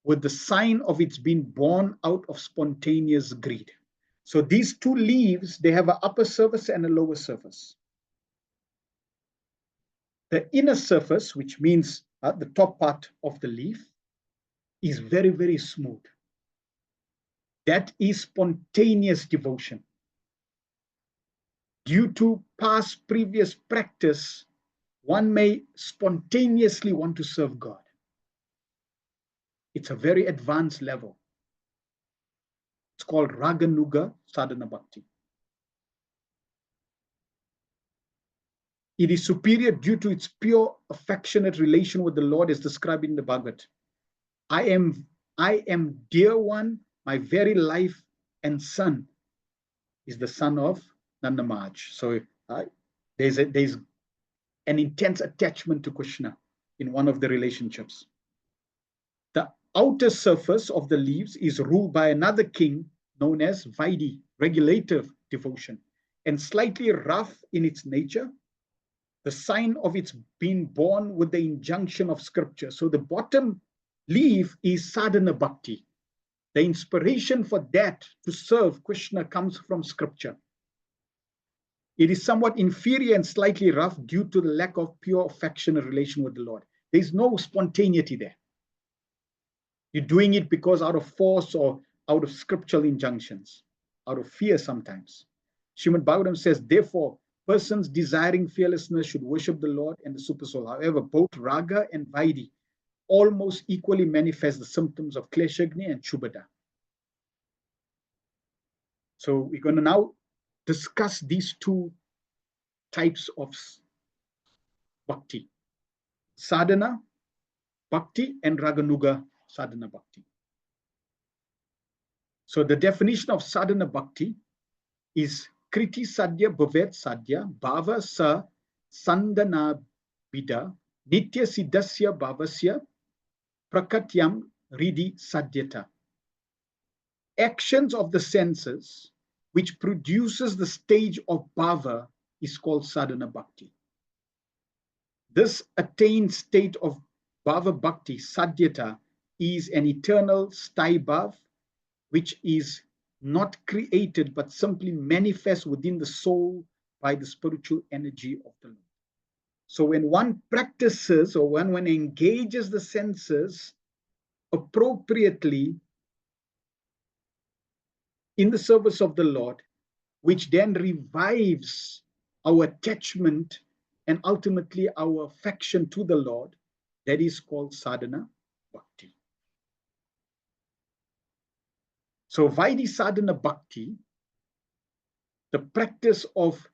with the sign of its being born out of spontaneous greed. So these two leaves, they have an upper surface and a lower surface. The inner surface, which means the top part of the leaf, is very, very smooth. That is spontaneous devotion. Due to past previous practice, one may spontaneously want to serve God. It's a very advanced level. It's called Raganuga Sadhana Bhakti. It is superior due to its pure affectionate relation with the Lord as described in the Bhagavad. I am dear one, my very life and son is the son of Nanda Maharaj. So there's an intense attachment to Krishna in one of the relationships. The outer surface of the leaves is ruled by another king known as Vaidhi, regulative devotion, and slightly rough in its nature, the sign of its being born with the injunction of scripture. So the bottom leaf is sadhana bhakti. The inspiration for that to serve Krishna comes from scripture. It is somewhat inferior and slightly rough due to the lack of pure affectionate relation with the Lord. There is no spontaneity there. You're doing it because out of force or out of scriptural injunctions, out of fear sometimes. Srimad Bhagavatam says, therefore, persons desiring fearlessness should worship the Lord and the Supersoul. However, both Raga and Vaidhi almost equally manifest the symptoms of Kleshagni and Shubhada. So we're going to now discuss these two types of bhakti. Sadhana bhakti and Raganuga sadhana bhakti. So the definition of sadhana bhakti is kriti sadhya bhavet sadhya bhava sa sandana bida nitya siddhasya bhavasya prakatyam ridi sadhyata. Actions of the senses which produces the stage of bhava is called sadhana bhakti. This attained state of bhava bhakti, sadhyata, is an eternal sthai bhav, which is not created but simply manifests within the soul by the spiritual energy of the Lord. So when one practices or when one engages the senses appropriately in the service of the Lord, which then revives our attachment and ultimately our affection to the Lord, that is called sadhana bhakti. So Vaidhi sadhana bhakti, the practice of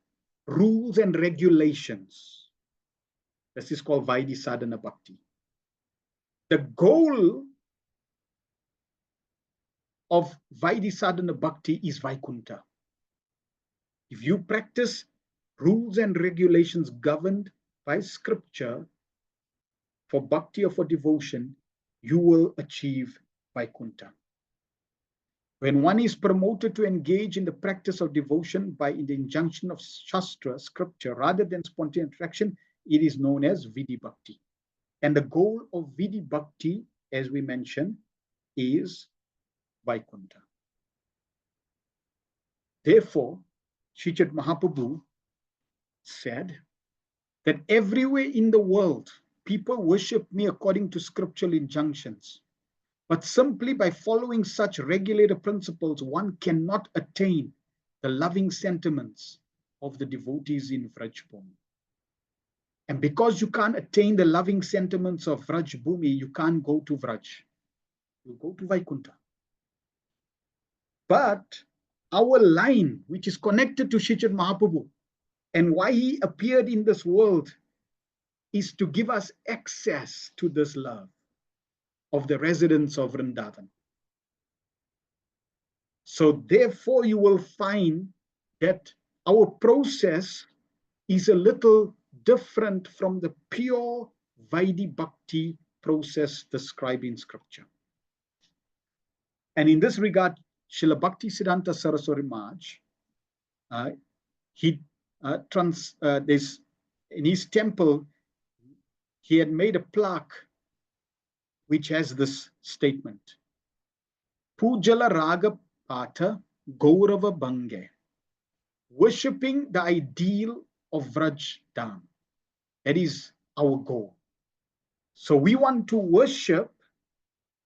rules and regulations, this is called Vaidhi sadhana bhakti. The goal of Vaidhi sadhana bhakti is Vaikuntha. If you practice rules and regulations governed by scripture for bhakti or for devotion, you will achieve Vaikuntha. When one is promoted to engage in the practice of devotion by the injunction of Shastra, scripture, rather than spontaneous attraction, it is known as Vidhi Bhakti. And the goal of Vidhi Bhakti, as we mentioned, is Vaikuntha. Therefore, Srila Mahaprabhu said that everywhere in the world, people worship me according to scriptural injunctions. But simply by following such regulated principles, one cannot attain the loving sentiments of the devotees in Vrajbhumi. And because you can't attain the loving sentiments of Vrajbhumi, you can't go to Vraj. You go to Vaikuntha. But our line, which is connected to Srila Mahaprabhu, and why he appeared in this world, is to give us access to this love of the residents of Vrindavan. So therefore, you will find that our process is a little different from the pure Vaidhi Bhakti process described in scripture. And in this regard, Srila Bhakti Siddhanta Saraswati Maharaj, in his temple, he had made a plaque which has this statement: Pujala Raga Pata Gaurava Bange, worshipping the ideal of Vraj Dham. That is our goal. So we want to worship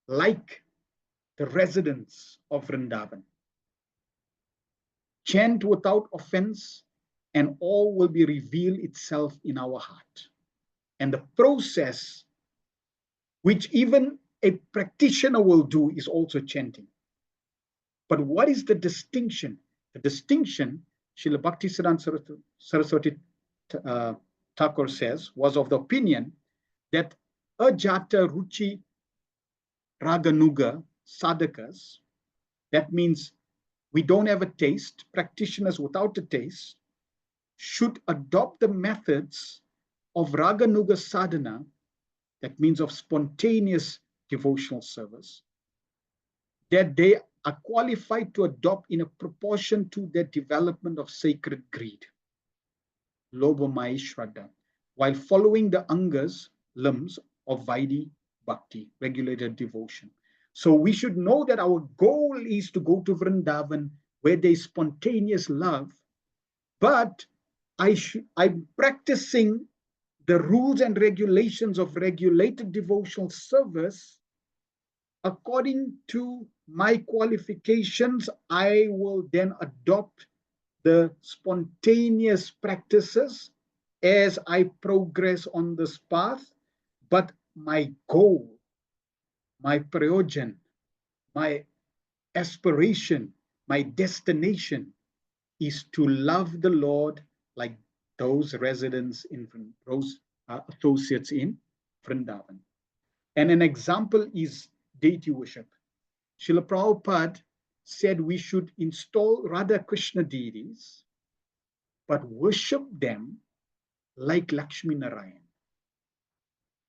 like the residents of Vrindavan. Chant without offense, and all will be revealed itself in our heart. And the process, which even a practitioner will do, is also chanting. But what is the distinction? The distinction, Srila Bhaktisiddhanta Saraswati Thakur says, was of the opinion that ajata ruchi raganuga sadhakas, that means we don't have a taste, practitioners without a taste, should adopt the methods of raganuga sadhana, that means of spontaneous devotional service, that they are qualified to adopt in a proportion to their development of sacred greed, lobha maya shraddha, while following the angas, limbs of Vaidhi Bhakti, regulated devotion. So we should know that our goal is to go to Vrindavan where there is spontaneous love, but I'm practicing the rules and regulations of regulated devotional service. According to my qualifications, I will then adopt the spontaneous practices as I progress on this path. But my goal, my prayojan, my aspiration, my destination is to love the Lord like those residents in those associates in Vrindavan. And an example is deity worship. Srila Prabhupada said we should install Radha Krishna deities, but worship them like Lakshmi Narayan.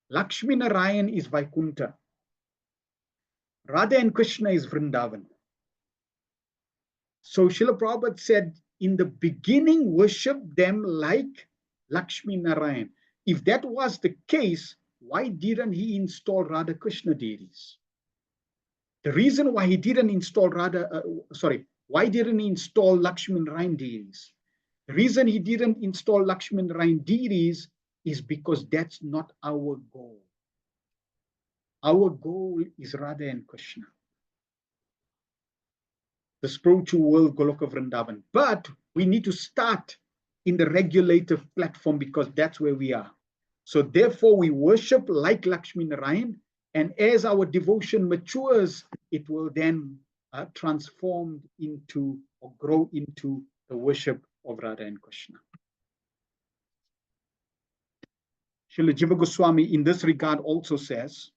Lakshmi Narayan is Vaikuntha. Radha and Krishna is Vrindavan. So Srila Prabhupada said, in the beginning, worship them like Lakshmi Narayan. If that was the case, why didn't he install Radha Krishna deities? The reason why he didn't install why didn't he install Lakshmi Narayan deities? The reason he didn't install Lakshmi Narayan deities is because that's not our goal. Our goal is Radha and Krishna, the spiritual world, Goloka Vrindavan. But we need to start in the regulative platform because that's where we are. So therefore, we worship like Lakshmi Narayan, and as our devotion matures, it will then transform into or grow into the worship of Radha and Krishna. Srila Jiva Goswami in this regard also says,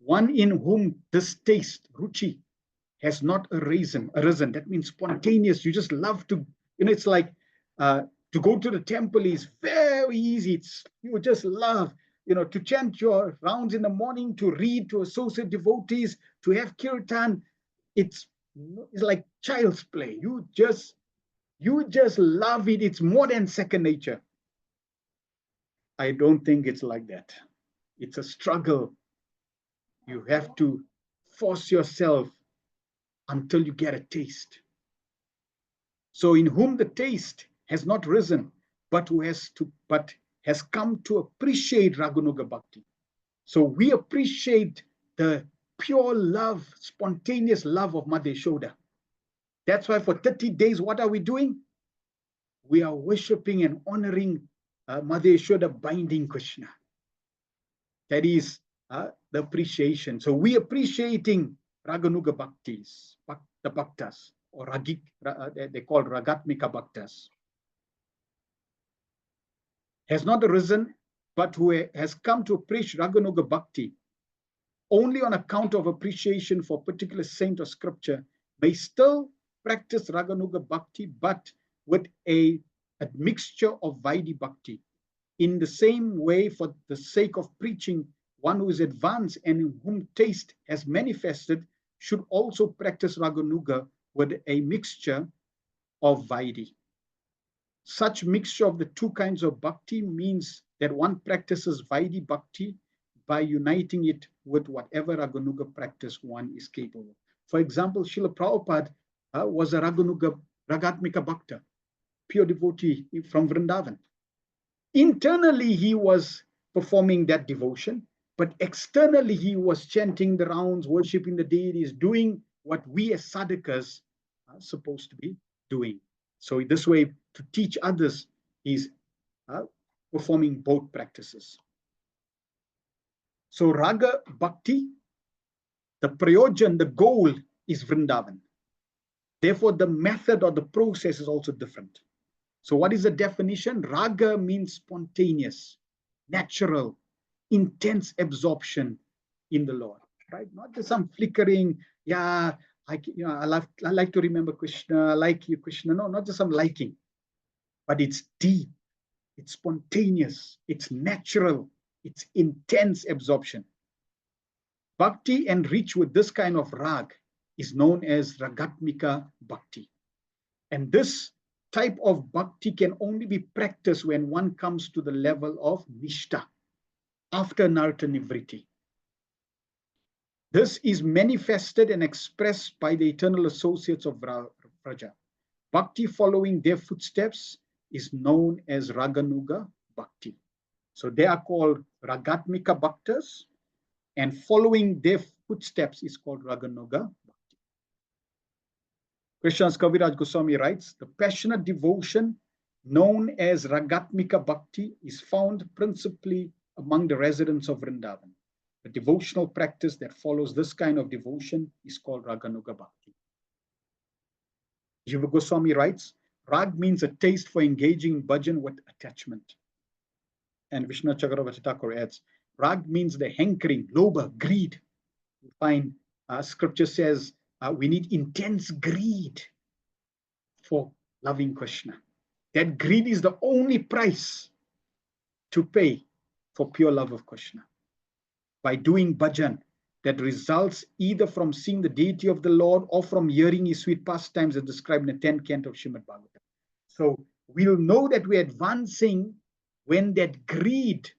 one in whom this taste, ruchi, has not arisen. That means spontaneous. You just love to, it's like to go to the temple is very easy. You just love, to chant your rounds in the morning, to read, to associate devotees, to have kirtan. It's like child's play. You just love it. It's more than second nature. I don't think it's like that. It's a struggle. You have to force yourself until you get a taste. So in whom the taste has not risen, but has come to appreciate Raganuga Bhakti. So we appreciate the pure love, spontaneous love of Mother Yashoda. That's why for 30 days, what are we doing? We are worshipping and honoring Mother Yashoda binding Krishna. That is the appreciation. So we appreciating Raganuga Bhaktis, the Bhaktas, or they call Ragatmika Bhaktas. Has not arisen, but who has come to appreciate Raganuga Bhakti only on account of appreciation for a particular saint or scripture, may still practice Raganuga Bhakti, but with a mixture of Vaidhi Bhakti. In the same way, for the sake of preaching, one who is advanced and in whom taste has manifested should also practice Raganuga with a mixture of Vaidhi. Such mixture of the two kinds of bhakti means that one practices Vaidhi Bhakti by uniting it with whatever Raganuga practice one is capable. For example, Srila Prabhupada was a Ragatmika Bhakta, pure devotee from Vrindavan. Internally, he was performing that devotion, but externally, he was chanting the rounds, worshipping the deities, doing what we as sadhakas are supposed to be doing. So this way, to teach others, he's performing both practices. So Raga Bhakti, the prayojan, the goal is Vrindavan. Therefore, the method or the process is also different. So what is the definition? Raga means spontaneous, natural, intense absorption in the Lord, right? Not just some flickering, I like to remember Krishna, I like you, Krishna. No, not just some liking, but it's deep, it's spontaneous, it's natural, it's intense absorption. Bhakti enriched with this kind of rag is known as Ragatmika Bhakti. And this type of bhakti can only be practiced when one comes to the level of Nishta, after Narta Nivriti. This is manifested and expressed by the eternal associates of Vraja. Bhakti following their footsteps is known as Raganuga Bhakti. So they are called Ragatmika Bhaktas, and following their footsteps is called Raganuga Bhakti. Krishna's Kaviraj Goswami writes, the passionate devotion known as Ragatmika Bhakti is found principally among the residents of Vrindavan. The devotional practice that follows this kind of devotion is called Raganuga Bhakti. Jiva Goswami writes, Rag means a taste for engaging in bhajan with attachment. And Vishnu Chakravarti Thakur adds, Rag means the hankering, lobha, greed. You find scripture says we need intense greed for loving Krishna. That greed is the only price to pay for pure love of Krishna. By doing bhajan, that results either from seeing the deity of the Lord or from hearing his sweet pastimes as described in the 10th canto of Srimad Bhagavatam. So we'll know that we're advancing when that greed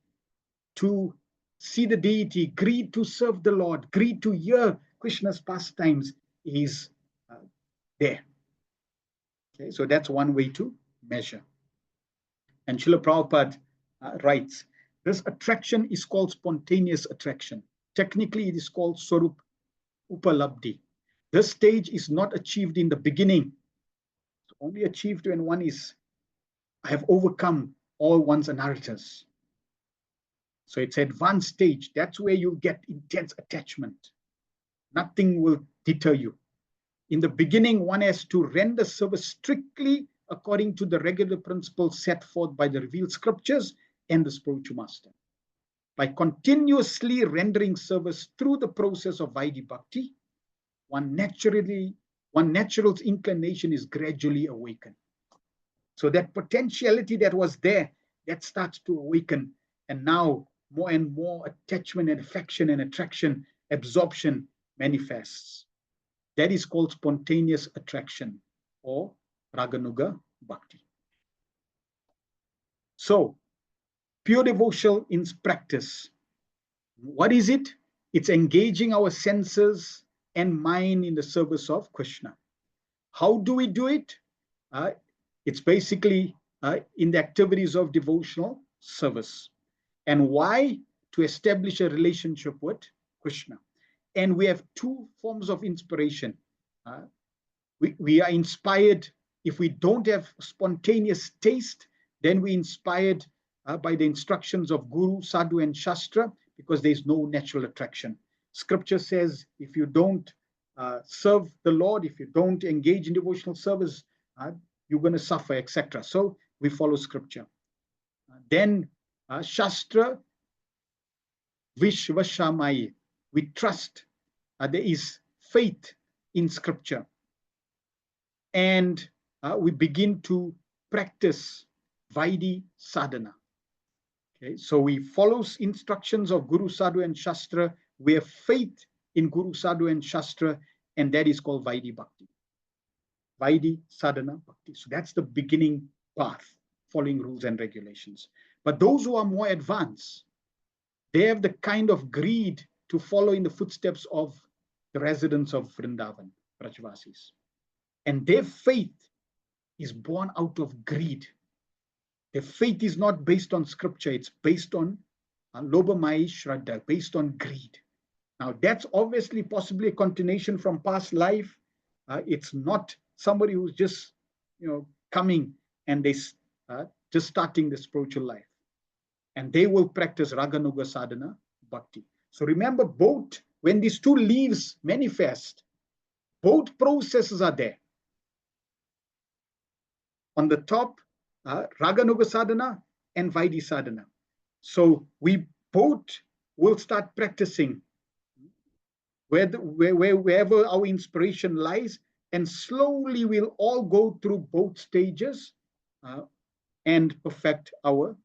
to see the deity, greed to serve the Lord, greed to hear Krishna's pastimes is there. Okay, so that's one way to measure. And Srila Prabhupada writes, this attraction is called spontaneous attraction. Technically, it is called Swarup Upalabdhi. This stage is not achieved in the beginning. It's only achieved when one is, I have overcome all one's anarthas. So it's advanced stage. That's where you get intense attachment. Nothing will deter you. In the beginning, one has to render service strictly according to the regular principles set forth by the revealed scriptures and the spiritual master. By continuously rendering service through the process of Vaidhi Bhakti, one natural's inclination is gradually awakened. So that potentiality that was there, that starts to awaken. And now more and more attachment and affection and attraction, absorption manifests. That is called spontaneous attraction or Raganuga Bhakti. So, pure devotional in practice. What is it? It's engaging our senses and mind in the service of Krishna. How do we do it? It's basically in the activities of devotional service. And why? To establish a relationship with Krishna. And we have two forms of inspiration. We are inspired. If we don't have spontaneous taste, then we're inspired by the instructions of Guru, Sadhu, and Shastra, because there's no natural attraction. Scripture says if you don't serve the Lord, if you don't engage in devotional service, you're going to suffer, etc. So we follow Scripture. Then Shastra, Vishvashamai, we trust. There is faith in Scripture. And we begin to practice Vaidhi Sadhana. Okay, so we follow instructions of Guru, Sadhu, and Shastra. We have faith in Guru, Sadhu, and Shastra, and that is called Vaidhi Bhakti. Vaidhi Sadhana Bhakti. So that's the beginning path, following rules and regulations. But those who are more advanced, they have the kind of greed to follow in the footsteps of the residents of Vrindavan, Brajvasis. And their faith is born out of greed. Their faith is not based on Scripture, it's based on Lobhamaya Shraddha, based on greed. Now that's obviously possibly a continuation from past life. It's not somebody who's just coming and they just starting the spiritual life. And they will practice Raganuga Sadhana Bhakti. So remember, both, when these two leaves manifest, both processes are there. On the top, Raganuga Sadhana and Vaidhi Sadhana. So we both will start practicing wherever our inspiration lies, and slowly we'll all go through both stages and perfect our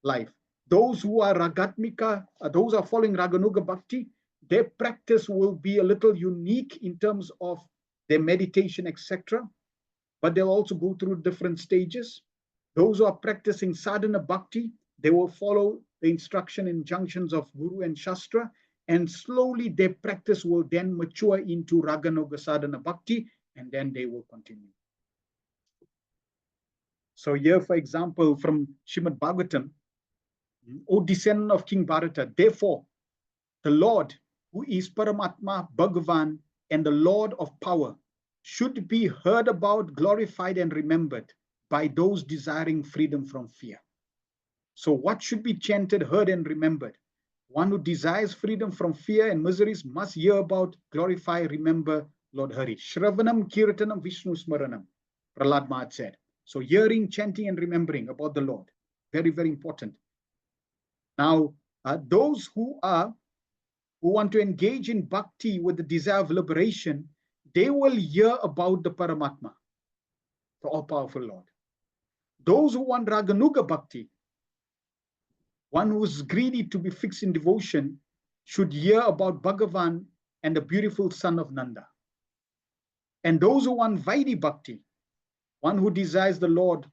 life. Those who are Ragatmika, those who are following Raganuga Bhakti, their practice will be a little unique in terms of their meditation, etc. But they'll also go through different stages. Those who are practicing Sadhana Bhakti, they will follow the instruction and injunctions of Guru and Shastra, and slowly their practice will then mature into Raganuga Sadhana Bhakti, and then they will continue. So here, for example, from Srimad Bhagavatam, O descendant of King Bharata, therefore, the Lord, who is Paramatma, Bhagavan, and the Lord of power, should be heard about, glorified, and remembered by those desiring freedom from fear. So what should be chanted, heard, and remembered? One who desires freedom from fear and miseries must hear about, glorify, remember Lord Hari. Shravanam Kirtanam Vishnu Smaranam, Prahlad Maharaj said. So hearing, chanting, and remembering about the Lord. Very, very important. Now, those who want to engage in bhakti with the desire of liberation, they will hear about the Paramatma, the all-powerful Lord. Those who want Raganuga Bhakti, one who is greedy to be fixed in devotion, should hear about Bhagavan and the beautiful son of Nanda. And those who want Vaidhi Bhakti, one who desires the Lord,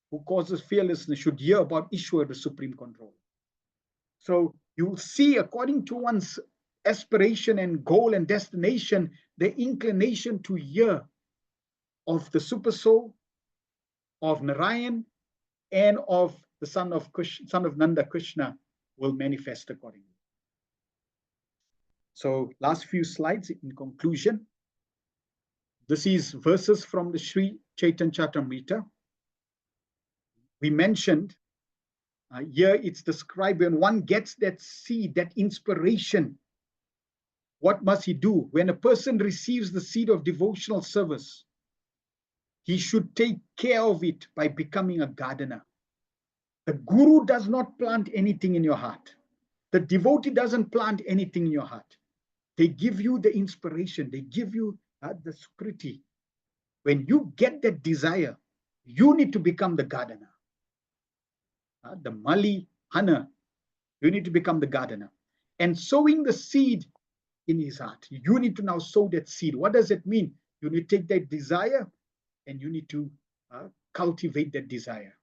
who causes fearlessness, should hear about Ishwar, the supreme controller. So you see, according to one's aspiration and goal and destination, the inclination to hear of the super soul, of Narayan, and of the son of Nanda, Krishna, will manifest accordingly. So last few slides in conclusion. This is verses from the Sri Chaitanya Charitamrita. We mentioned here it's described when one gets that seed, that inspiration. What must he do? When a person receives the seed of devotional service, he should take care of it by becoming a gardener. The guru does not plant anything in your heart. The devotee doesn't plant anything in your heart. They give you the inspiration. They give you the spriti. When you get that desire, you need to become the gardener. The Mali Hana, you need to become the gardener. And sowing the seed in his heart, you need to now sow that seed. What does it mean? You need to take that desire and you need to cultivate that desire.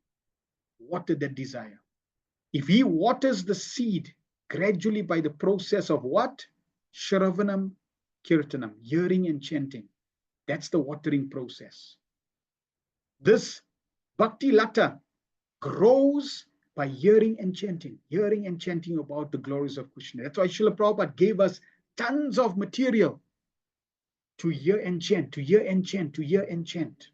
Water that desire. If he waters the seed gradually by the process of what? Shravanam, Kirtanam, hearing and chanting. That's the watering process. This Bhakti Lata grows by hearing and chanting about the glories of Krishna. That's why Srila Prabhupada gave us tons of material to hear and chant, to hear and chant, to hear and chant.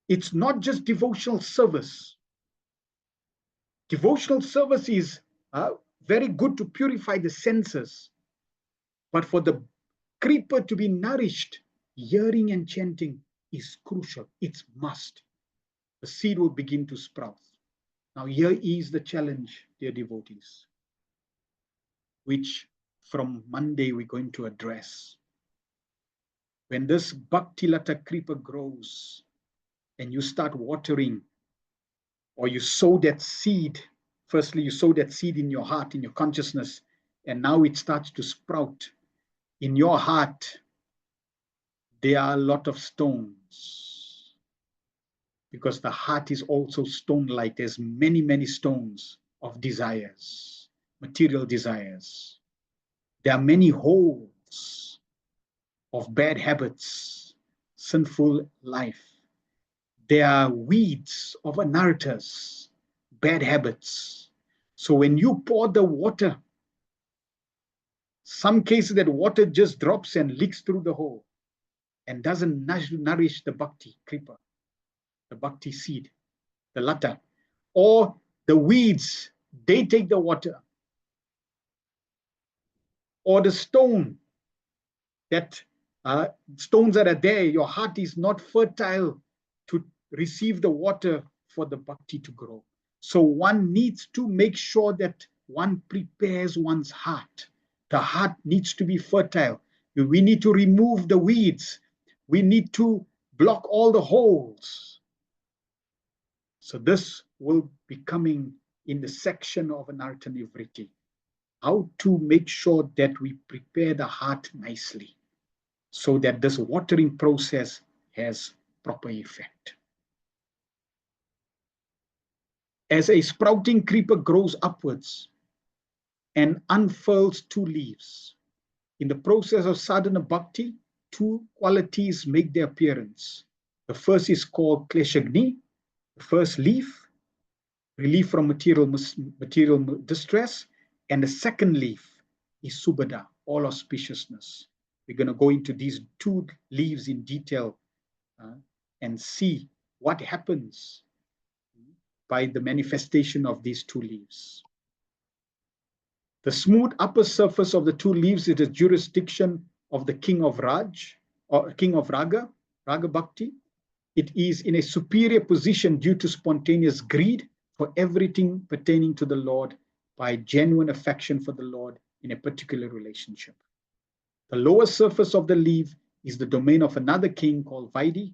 It's not just devotional service. Devotional service is very good to purify the senses. But for the creeper to be nourished, hearing and chanting is crucial. It's must. The seed will begin to sprout. Now here is the challenge, dear devotees, which from Monday we're going to address. When this Bhakti Lata creeper grows and you start watering, or you sow that seed, firstly you sow that seed in your heart, in your consciousness, and now it starts to sprout. In your heart, there are a lot of stones, because the heart is also stone-like. There's many, many stones of desires, material desires. There are many holes of bad habits, sinful life. There are weeds of anarthas, bad habits. So when you pour the water, some cases that water just drops and leaks through the hole and doesn't nourish the bhakti creeper, the bhakti seed, the lata, or the weeds, they take the water, or the stone, that stones that are there, your heart is not fertile to receive the water for the bhakti to grow. So one needs to make sure that one prepares one's heart. The heart needs to be fertile. We need to remove the weeds. We need to block all the holes. So this will be coming in the section of Anartha Nivritti. How to make sure that we prepare the heart nicely, so that this watering process has proper effect. As a sprouting creeper grows upwards and unfurls two leaves, in the process of sadhana bhakti, two qualities make their appearance. The first is called kleshagni, the first leaf, relief from material distress, and the second leaf is subhada, all auspiciousness. We're going to go into these two leaves in detail and see what happens by the manifestation of these two leaves. The smooth upper surface of the two leaves is the jurisdiction of the king of Raj, or king of Raga, Raga Bhakti. It is in a superior position due to spontaneous greed for everything pertaining to the Lord, by genuine affection for the Lord in a particular relationship. The lower surface of the leaf is the domain of another king called Vaidhi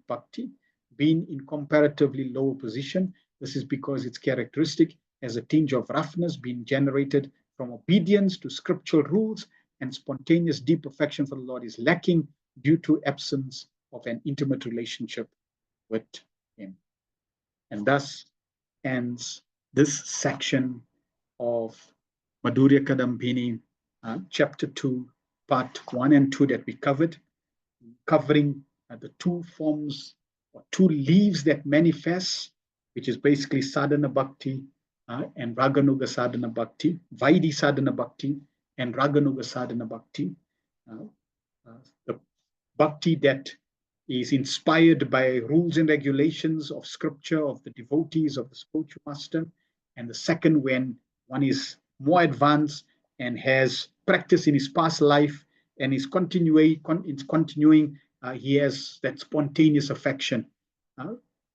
Bhakti, being in comparatively lower position. This is because its characteristic has a tinge of roughness being generated from obedience to scriptural rules, and spontaneous deep affection for the Lord is lacking due to absence of an intimate relationship with him. And thus ends this section of Madhurya Kadambini, chapter 2, part 1 and 2 that we covered, covering the two forms or two leaves that manifest, which is basically Sadhana Bhakti and Raganuga Sadhana Bhakti, Vaidhi Sadhana Bhakti and Raganuga Sadhana Bhakti. The Bhakti that is inspired by rules and regulations of scripture, of the devotees, of the spiritual master. And the second, when one is more advanced and has practice in his past life and is continuing, he has that spontaneous affection.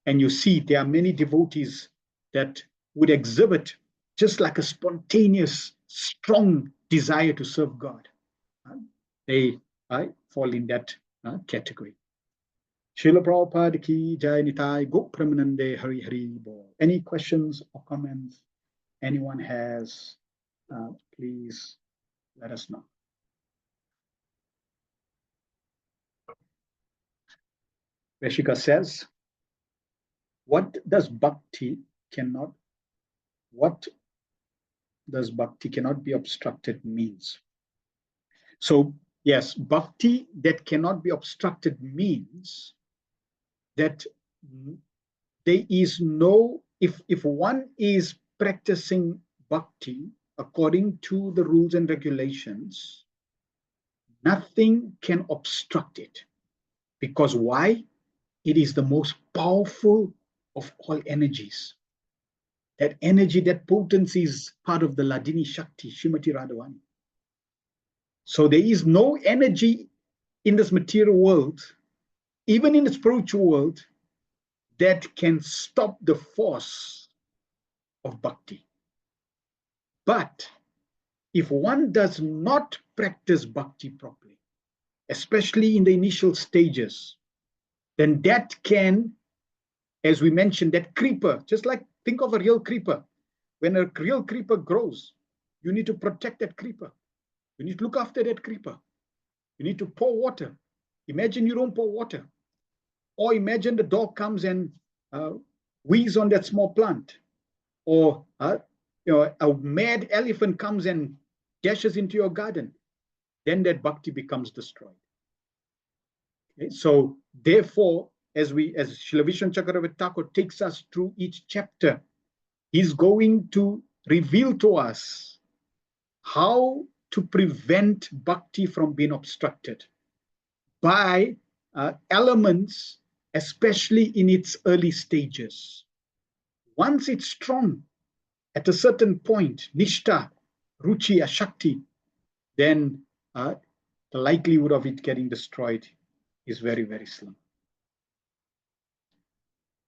And you see, there are many devotees that would exhibit just like a spontaneous, strong desire to serve God. They fall in that category. Srila Prabhupada ki jai, Nitai Gop Pramanande Hari Hari Bol. Any questions or comments anyone has, please let us know. Reshika says, what does bhakti cannot be obstructed means? So yes, bhakti that cannot be obstructed means that there is no, if one is practicing bhakti according to the rules and regulations, nothing can obstruct it. Because why? It is the most powerful of all energies. That energy, that potency is part of the Ladini Shakti, Srimati Radhavani. So there is no energy in this material world, even in the spiritual world, that can stop the force of bhakti. But if one does not practice bhakti properly, especially in the initial stages, then that can, as we mentioned, that creeper, just like think of a real creeper. When a real creeper grows, you need to protect that creeper. You need to look after that creeper. You need to pour water. Imagine you don't pour water. Or imagine the dog comes and wheezes on that small plant. Or a mad elephant comes and dashes into your garden. Then that bhakti becomes destroyed. Okay? So therefore, as Srila Vishnu Chakravarti Thakur takes us through each chapter, he's going to reveal to us how to prevent bhakti from being obstructed by elements, especially in its early stages. Once it's strong, at a certain point, Nishtha, Ruchi, Ashakti, then the likelihood of it getting destroyed is very, very slim.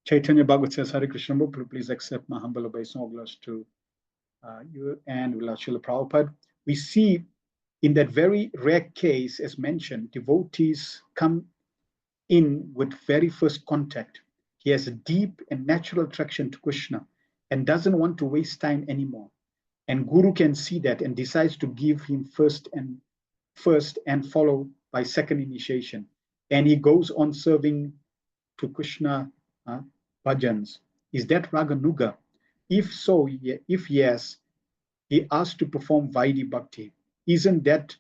Chaitanya Bhagavat says, Hare Krishna, please accept my humble obeisance to you and Srila Prabhupada. We see in that very rare case, as mentioned, devotees come in with very first contact. He has a deep and natural attraction to Krishna and doesn't want to waste time anymore. And Guru can see that and decides to give him first and followed by second initiation. And he goes on serving to Krishna bhajans. Is that Raganuga? If so, if yes, he asked to perform Vaidhi Bhakti. Isn't that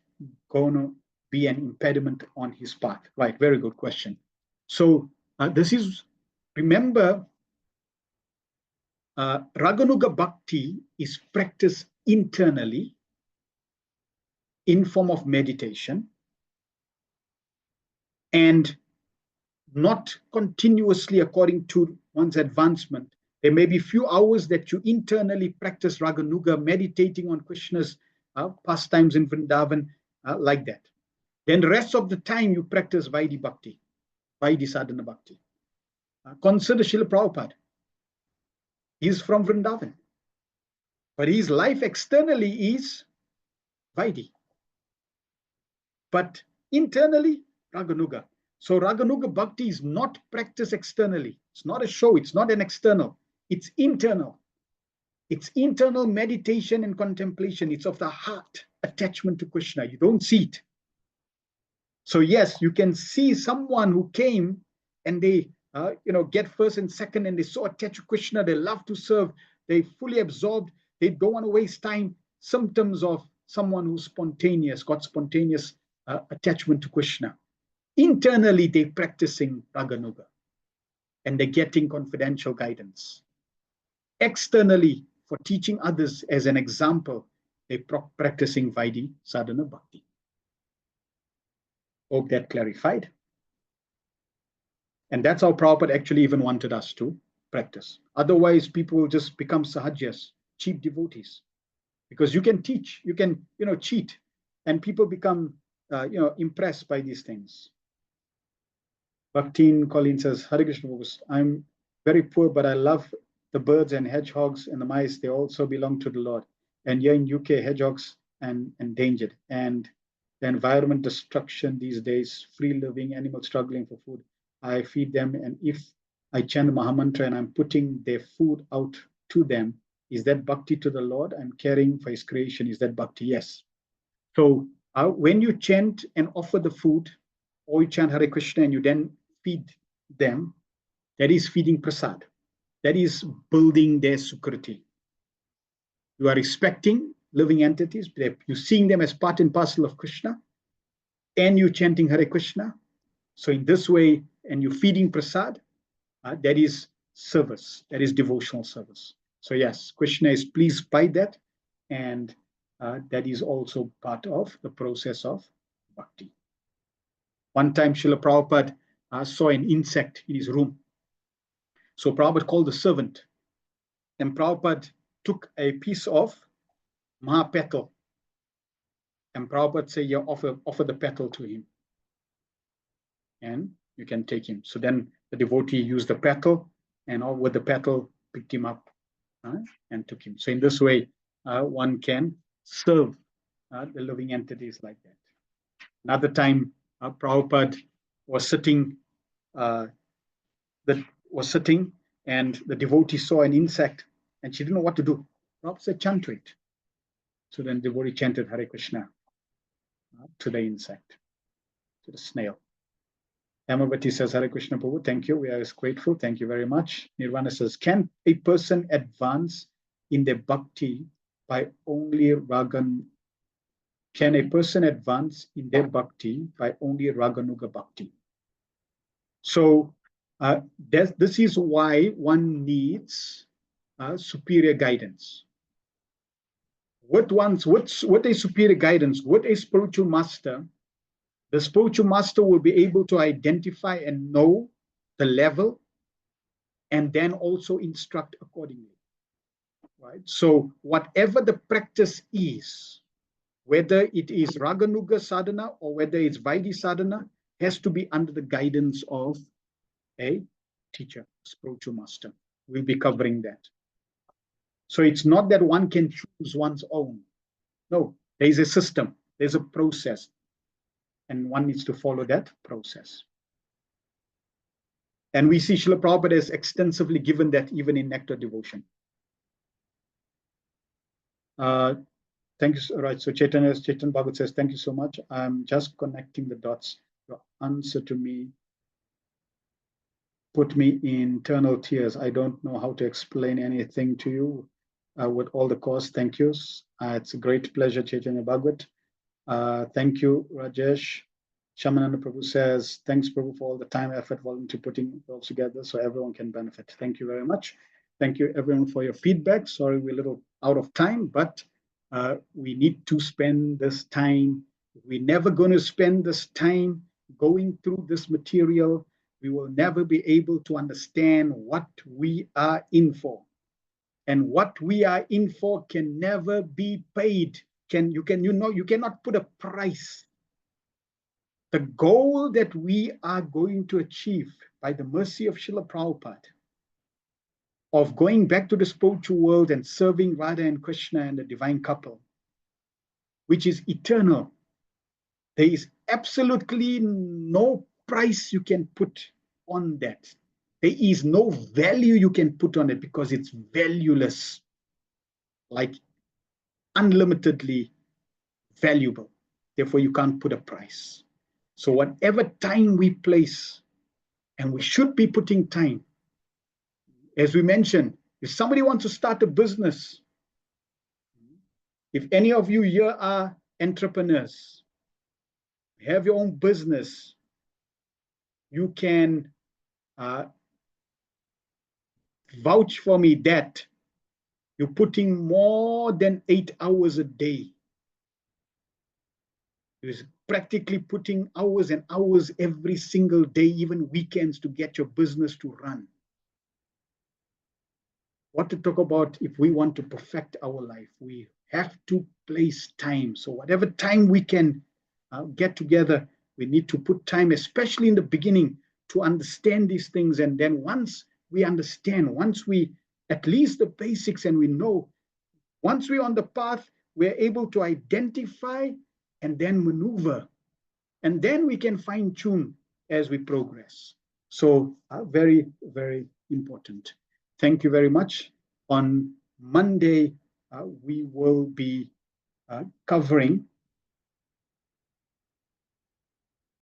going to be an impediment on his path? Right, very good question. So this is, remember, Raganuga Bhakti is practiced internally in form of meditation and not continuously according to one's advancement. There may be few hours that you internally practice Raganuga, meditating on Krishna's pastimes in Vrindavan, like that. Then the rest of the time you practice Vaidhi Bhakti, Vaidhi Sadhana Bhakti. Consider Srila Prabhupada. He's from Vrindavan, but his life externally is Vaidhi. but internally, Raganuga. So Raganuga Bhakti is not practiced externally. It's not a show. It's not an external. It's internal. It's internal meditation and contemplation. It's of the heart, attachment to Krishna. You don't see it. So yes, you can see someone who came and they get first and second, and they so attached to Krishna. They love to serve. They fully absorbed. They don't want to waste time. Symptoms of someone who's spontaneous, got spontaneous attachment to Krishna. Internally, they're practicing Raganuga and they're getting confidential guidance. Externally, for teaching others as an example, they're practicing Vaidhi Sadhana Bhakti. Hope that clarified. And that's how Prabhupada actually even wanted us to practice. Otherwise, people will just become sahajas, cheap devotees. Because you can teach, you can cheat, and people become impressed by these things. Bhaktin Colleen says, Hare Krishna, I'm very poor, but I love the birds and hedgehogs and the mice. They also belong to the Lord. And here in UK, hedgehogs and endangered. And the environment destruction these days, free living, animals struggling for food. I feed them, and if I chant Mahamantra and I'm putting their food out to them, is that bhakti to the Lord? I'm caring for his creation. Is that bhakti? Yes. So when you chant and offer the food, or you chant Hare Krishna and you then feed them, that is feeding prasad. That is building their sukriti. You are respecting living entities. You're seeing them as part and parcel of Krishna, and you're chanting Hare Krishna. So in this way, and you're feeding prasad, that is service. That is devotional service. So yes, Krishna is pleased by that, and that is also part of the process of bhakti. One time, Srila Prabhupada saw an insect in his room. So Prabhupada called the servant, and Prabhupada took a piece of mahapetal, and Prabhupada said, yeah, offer the petal to him, and you can take him. So then the devotee used the petal, and all with the petal picked him up and took him. So in this way, one can serve the living entities like that. Another time, Prabhupada was sitting, and the devotee saw an insect, and she didn't know what to do. Prabhupada said, chant to it. So then the devotee chanted Hare Krishna to the insect, to the snail. Amavati says, Hare Krishna Prabhu, thank you. We are grateful. Thank you very much. Nirvana says, can a person advance in their bhakti by only Ragan? Can a person advance in their bhakti by only Raganuga Bhakti? So this is why one needs superior guidance. What is superior guidance? What a spiritual master? The spiritual master will be able to identify and know the level, and then also instruct accordingly. Right? So whatever the practice is, whether it is Raganuga sadhana or whether it's Vaidhi sadhana, has to be under the guidance of a teacher, spiritual master. We'll be covering that. So it's not that one can choose one's own. No, there's a system, there's a process, and one needs to follow that process. And we see Srila Prabhupada has extensively given that even in Nectar Devotion. Thank you. Right. So Chaitanya Bhagat says, thank you so much. I'm just connecting the dots. Your answer to me put me in eternal tears. I don't know how to explain anything to you with all the course. Thank you. It's a great pleasure, Chaitanya Bhagat. Thank you, Rajesh. Shamananda Prabhu says, thanks, Prabhu, for all the time, effort, volunteer putting it all together so everyone can benefit. Thank you very much. Thank you, everyone, for your feedback. Sorry, we're a little out of time, but we need to spend this time. We're never going to spend this time going through this material. We will never be able to understand what we are in for. And what we are in for can never be paid. You cannot put a price. The goal that we are going to achieve by the mercy of Srila Prabhupada, of going back to the spiritual world and serving Radha and Krishna and the divine couple, which is eternal, There is absolutely no price you can put on that. There is no value you can put on it because it's valueless, like unlimitedly valuable. Therefore, you can't put a price. So whatever time we place, and we should be putting time, as we mentioned, if somebody wants to start a business, if any of you here are entrepreneurs, have your own business, you can vouch for me that you're putting more than 8 hours a day. You're practically putting hours and hours every single day, even weekends, to get your business to run. What to talk about if we want to perfect our life? We have to place time. So whatever time we can get together, we need to put time, especially in the beginning, to understand these things. And then once we understand, once we at least the basics and we know, once we're on the path, we're able to identify and then maneuver. And then we can fine tune as we progress. So very, very important. Thank you very much. On Monday, we will be covering